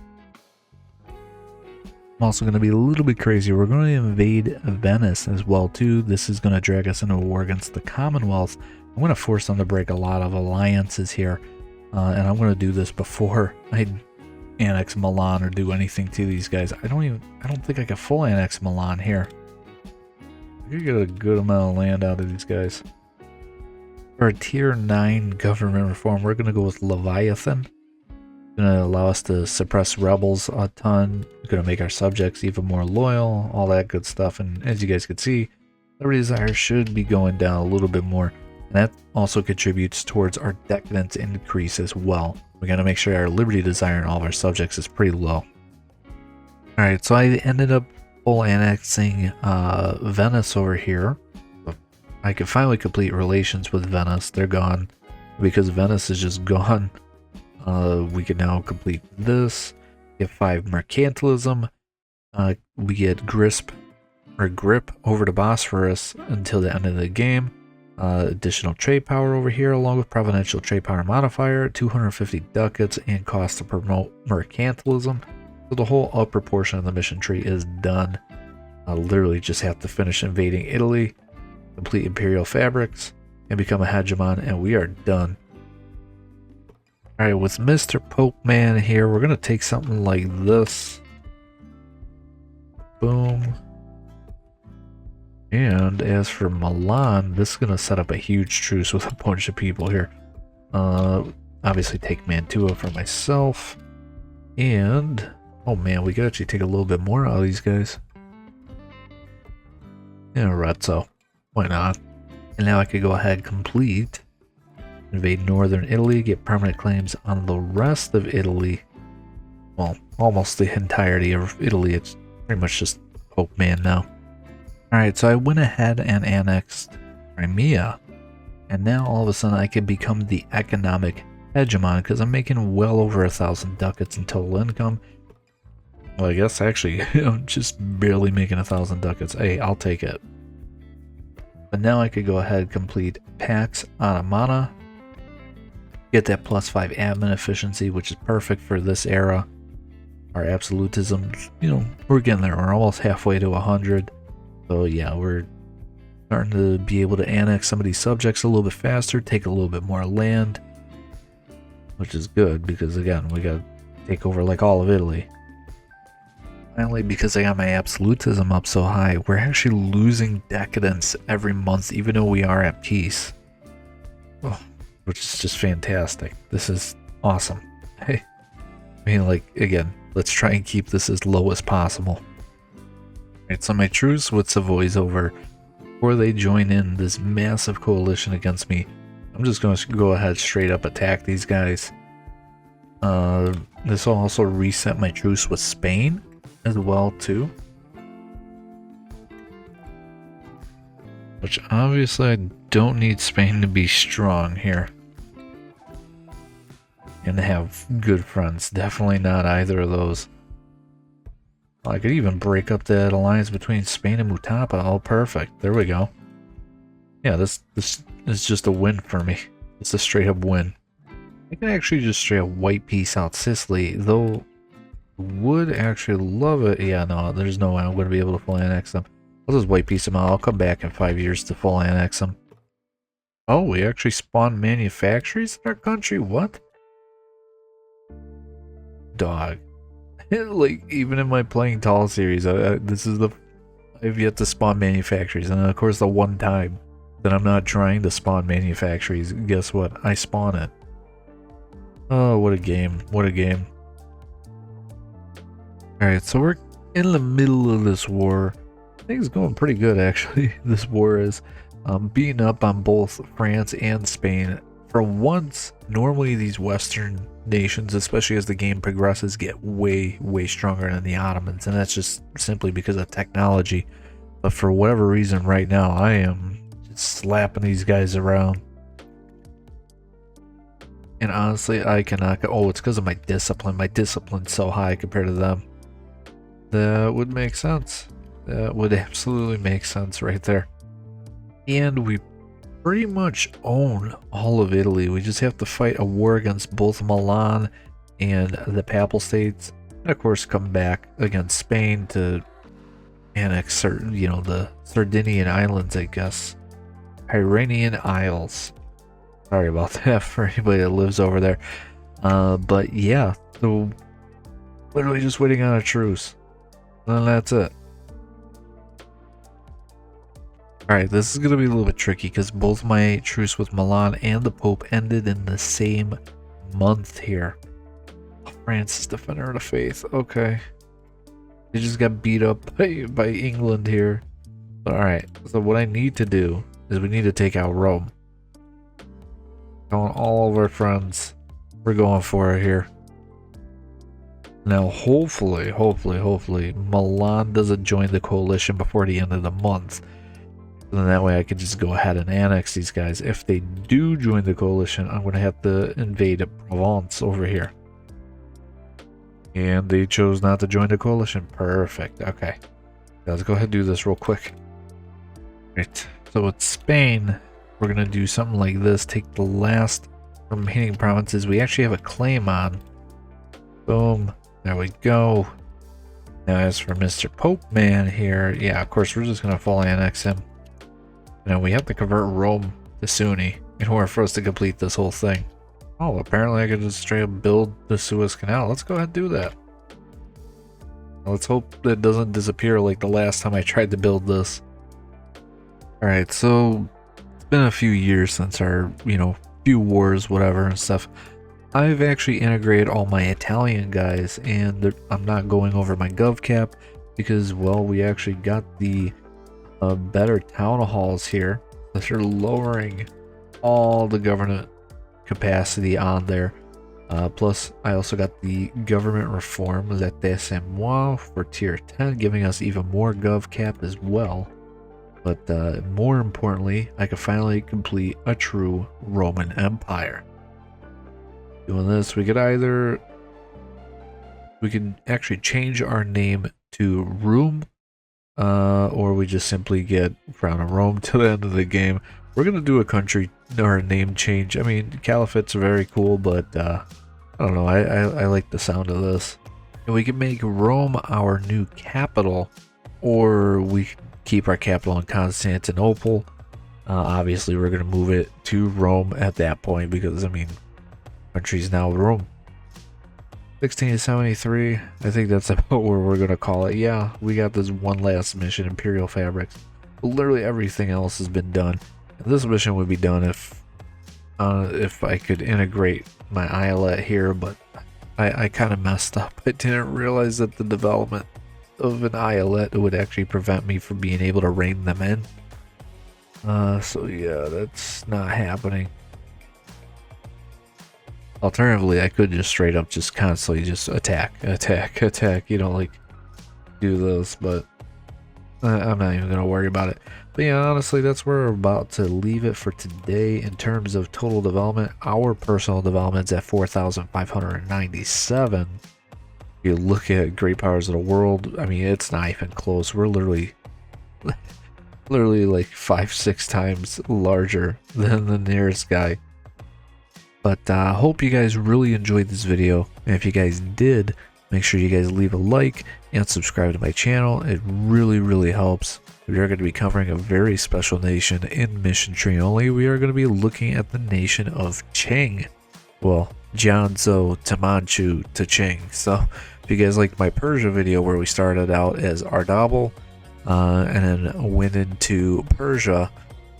I'm also going to be a little bit crazy. We're going to invade Venice as well, too. This is going to drag us into a war against the Commonwealth. I'm going to force them to break a lot of alliances here. And I'm going to do this before I annex Milan or do anything to these guys. I don't think I can full annex Milan here. You get a good amount of land out of these guys. For a tier 9 government reform, we're going to go with Leviathan. Going to allow us to suppress rebels a ton. Going to make our subjects even more loyal. All that good stuff. And as you guys can see, Liberty Desire should be going down a little bit more. And that also contributes towards our decadence increase as well. We got to make sure our Liberty Desire and all of our subjects is pretty low. Alright, so I ended up full annexing Venice over here. I could finally complete relations with Venice. They're gone. Because Venice is just gone, we can now complete this. Get 5 mercantilism. We get grip over the Bosphorus until the end of the game. Additional trade power over here, along with providential trade power modifier, 250 ducats, and cost to promote mercantilism. So the whole upper portion of the mission tree is done. I literally just have to finish invading Italy, complete imperial fabrics, and become a hegemon, and we are done. Alright, with Mr. Pope Man here, we're going to take something like this. Boom. And as for Milan, this is going to set up a huge truce with a bunch of people here. Obviously take Mantua for myself. And, oh man, we could actually take a little bit more out of these guys. And Arezzo. Why not? And now I could go ahead and complete. Invade northern Italy, get permanent claims on the rest of Italy. Well, almost the entirety of Italy. It's pretty much just Pope Man now. Alright, so I went ahead and annexed Crimea. And now all of a sudden I can become the economic hegemon because I'm making well over 1,000 ducats in total income. Well, I guess actually I'm just barely making 1,000 ducats. Hey, I'll take it. But now I could go ahead and complete Pax Ottomana. Get that +5 admin efficiency, which is perfect for this era. Our absolutism, you know, we're getting there. We're almost halfway to 100. So yeah, we're starting to be able to annex some of these subjects a little bit faster, take a little bit more land, which is good because again, we gotta take over like all of Italy. Finally, because I got my absolutism up so high, we're actually losing decadence every month, even though we are at peace. Oh, which is just fantastic. This is awesome. Hey, I mean, like, again, let's try and keep this as low as possible. Alright, so my truce with Savoy's over. Before they join in this massive coalition against me, I'm just going to go ahead straight up attack these guys. This will also reset my truce with Spain as well too, which obviously I don't need Spain to be strong here and to have good friends. Definitely not either of those. I could even break up that alliance between Spain and Mutapa. Oh, perfect. There we go. Yeah, this is just a win for me. It's a straight up win. I can actually just straight up white piece out Sicily, though would actually love it. Yeah, no, there's no way I'm going to be able to full annex them. I'll just white piece them out. I'll come back in 5 years to full annex them. Oh, we actually spawned manufactories in our country? What? Dog. Like, even in my playing tall series, this is the... I've yet to spawn manufactories. And of course, the one time that I'm not trying to spawn manufactories, guess what? I spawn it. Oh, what a game. What a game. Alright, so we're in the middle of this war. Things going pretty good, actually. This war is beating up on both France and Spain. For once, normally these Western nations, especially as the game progresses, get way, way stronger than the Ottomans. And that's just simply because of technology. But for whatever reason, right now, I am just slapping these guys around. And honestly, I cannot go... Oh, it's because of my discipline. My discipline's so high compared to them. That would make sense. That would absolutely make sense right there. And we pretty much own all of Italy. We just have to fight a war against both Milan and the Papal States. And of course come back against Spain to annex certain, you know, the Sardinian Islands, I guess. Pyrenean Isles. Sorry about that for anybody that lives over there. But yeah, so literally just waiting on a truce. And that's it. Alright, this is going to be a little bit tricky because both my truce with Milan and the Pope ended in the same month here. Oh, Francis, Defender of the Faith. Okay. They just got beat up by England here. But alright, so what I need to do is we need to take out Rome. Calling all of our friends. We're going for it here. Now, hopefully, Milan doesn't join the coalition before the end of the month. And then that way I can just go ahead and annex these guys. If they do join the coalition, I'm going to have to invade Provence over here. And they chose not to join the coalition. Perfect. Okay. Let's go ahead and do this real quick. Right. So with Spain, we're going to do something like this. Take the last remaining provinces we actually have a claim on. Boom. There we go. Now as for Mr. Pope Man here, yeah, of course we're just going to full annex him. Now we have to convert Rome to Sunni in order for us to complete this whole thing. Oh, apparently I could just straight up build the Suez Canal. Let's go ahead and do that. Let's hope it doesn't disappear like the last time I tried to build this. Alright, so it's been a few years since our, you know, few wars, whatever and stuff. I've actually integrated all my Italian guys, and I'm not going over my gov cap because, well, we actually got the better town halls here that are lowering all the government capacity on there. Plus, I also got the government reform, La Descente for tier 10, giving us even more gov cap as well. But more importantly, I can finally complete a true Roman Empire. Doing this, we could actually change our name to Rome, or we just simply get Crown of Rome to the end of the game. We're gonna do a country or a name change. I mean, caliphates are very cool, but I don't know. I like the sound of this. And we can make Rome our new capital, or we keep our capital in Constantinople. Obviously, we're going to move it to Rome at that point because, I mean, country's now Rome. 1673, I think that's about where we're going to call it. Yeah, we got this one last mission, Imperial Fabrics. Literally everything else has been done. And this mission would be done if I could integrate my Eyalet here, but I kind of messed up. I didn't realize that the development of an Eyalet would actually prevent me from being able to rein them in. So yeah, that's not happening. Alternatively, I could just straight up just constantly just attack, you know, like do those, but I'm not even gonna worry about it. But yeah, honestly, that's where we're about to leave it for today in terms of total development. Our personal development's at 4,597. If you look at great powers of the world, I mean, it's not even close. We're literally like 5-6 times larger than the nearest guy. But hope you guys really enjoyed this video, and if you guys did, make sure you guys leave a like and subscribe to my channel. It really helps. We are going to be covering a very special nation in Mission Tree only. We are going to be looking at the nation of Qing. Well, Jianzhou to Manchu to Qing. So if you guys like my Persia video where we started out as Ardabil and then went into Persia,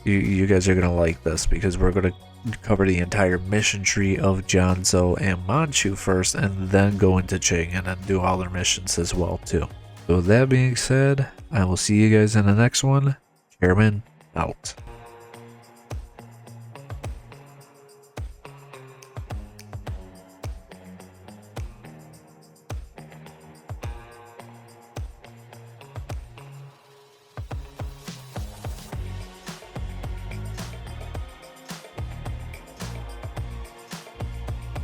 you guys are going to like this because we're going to cover the entire mission tree of Jianzhou and Manchu first, and then go into Qing and then do all their missions as well too. So with that being said, I will see you guys in the next one. Chairman out.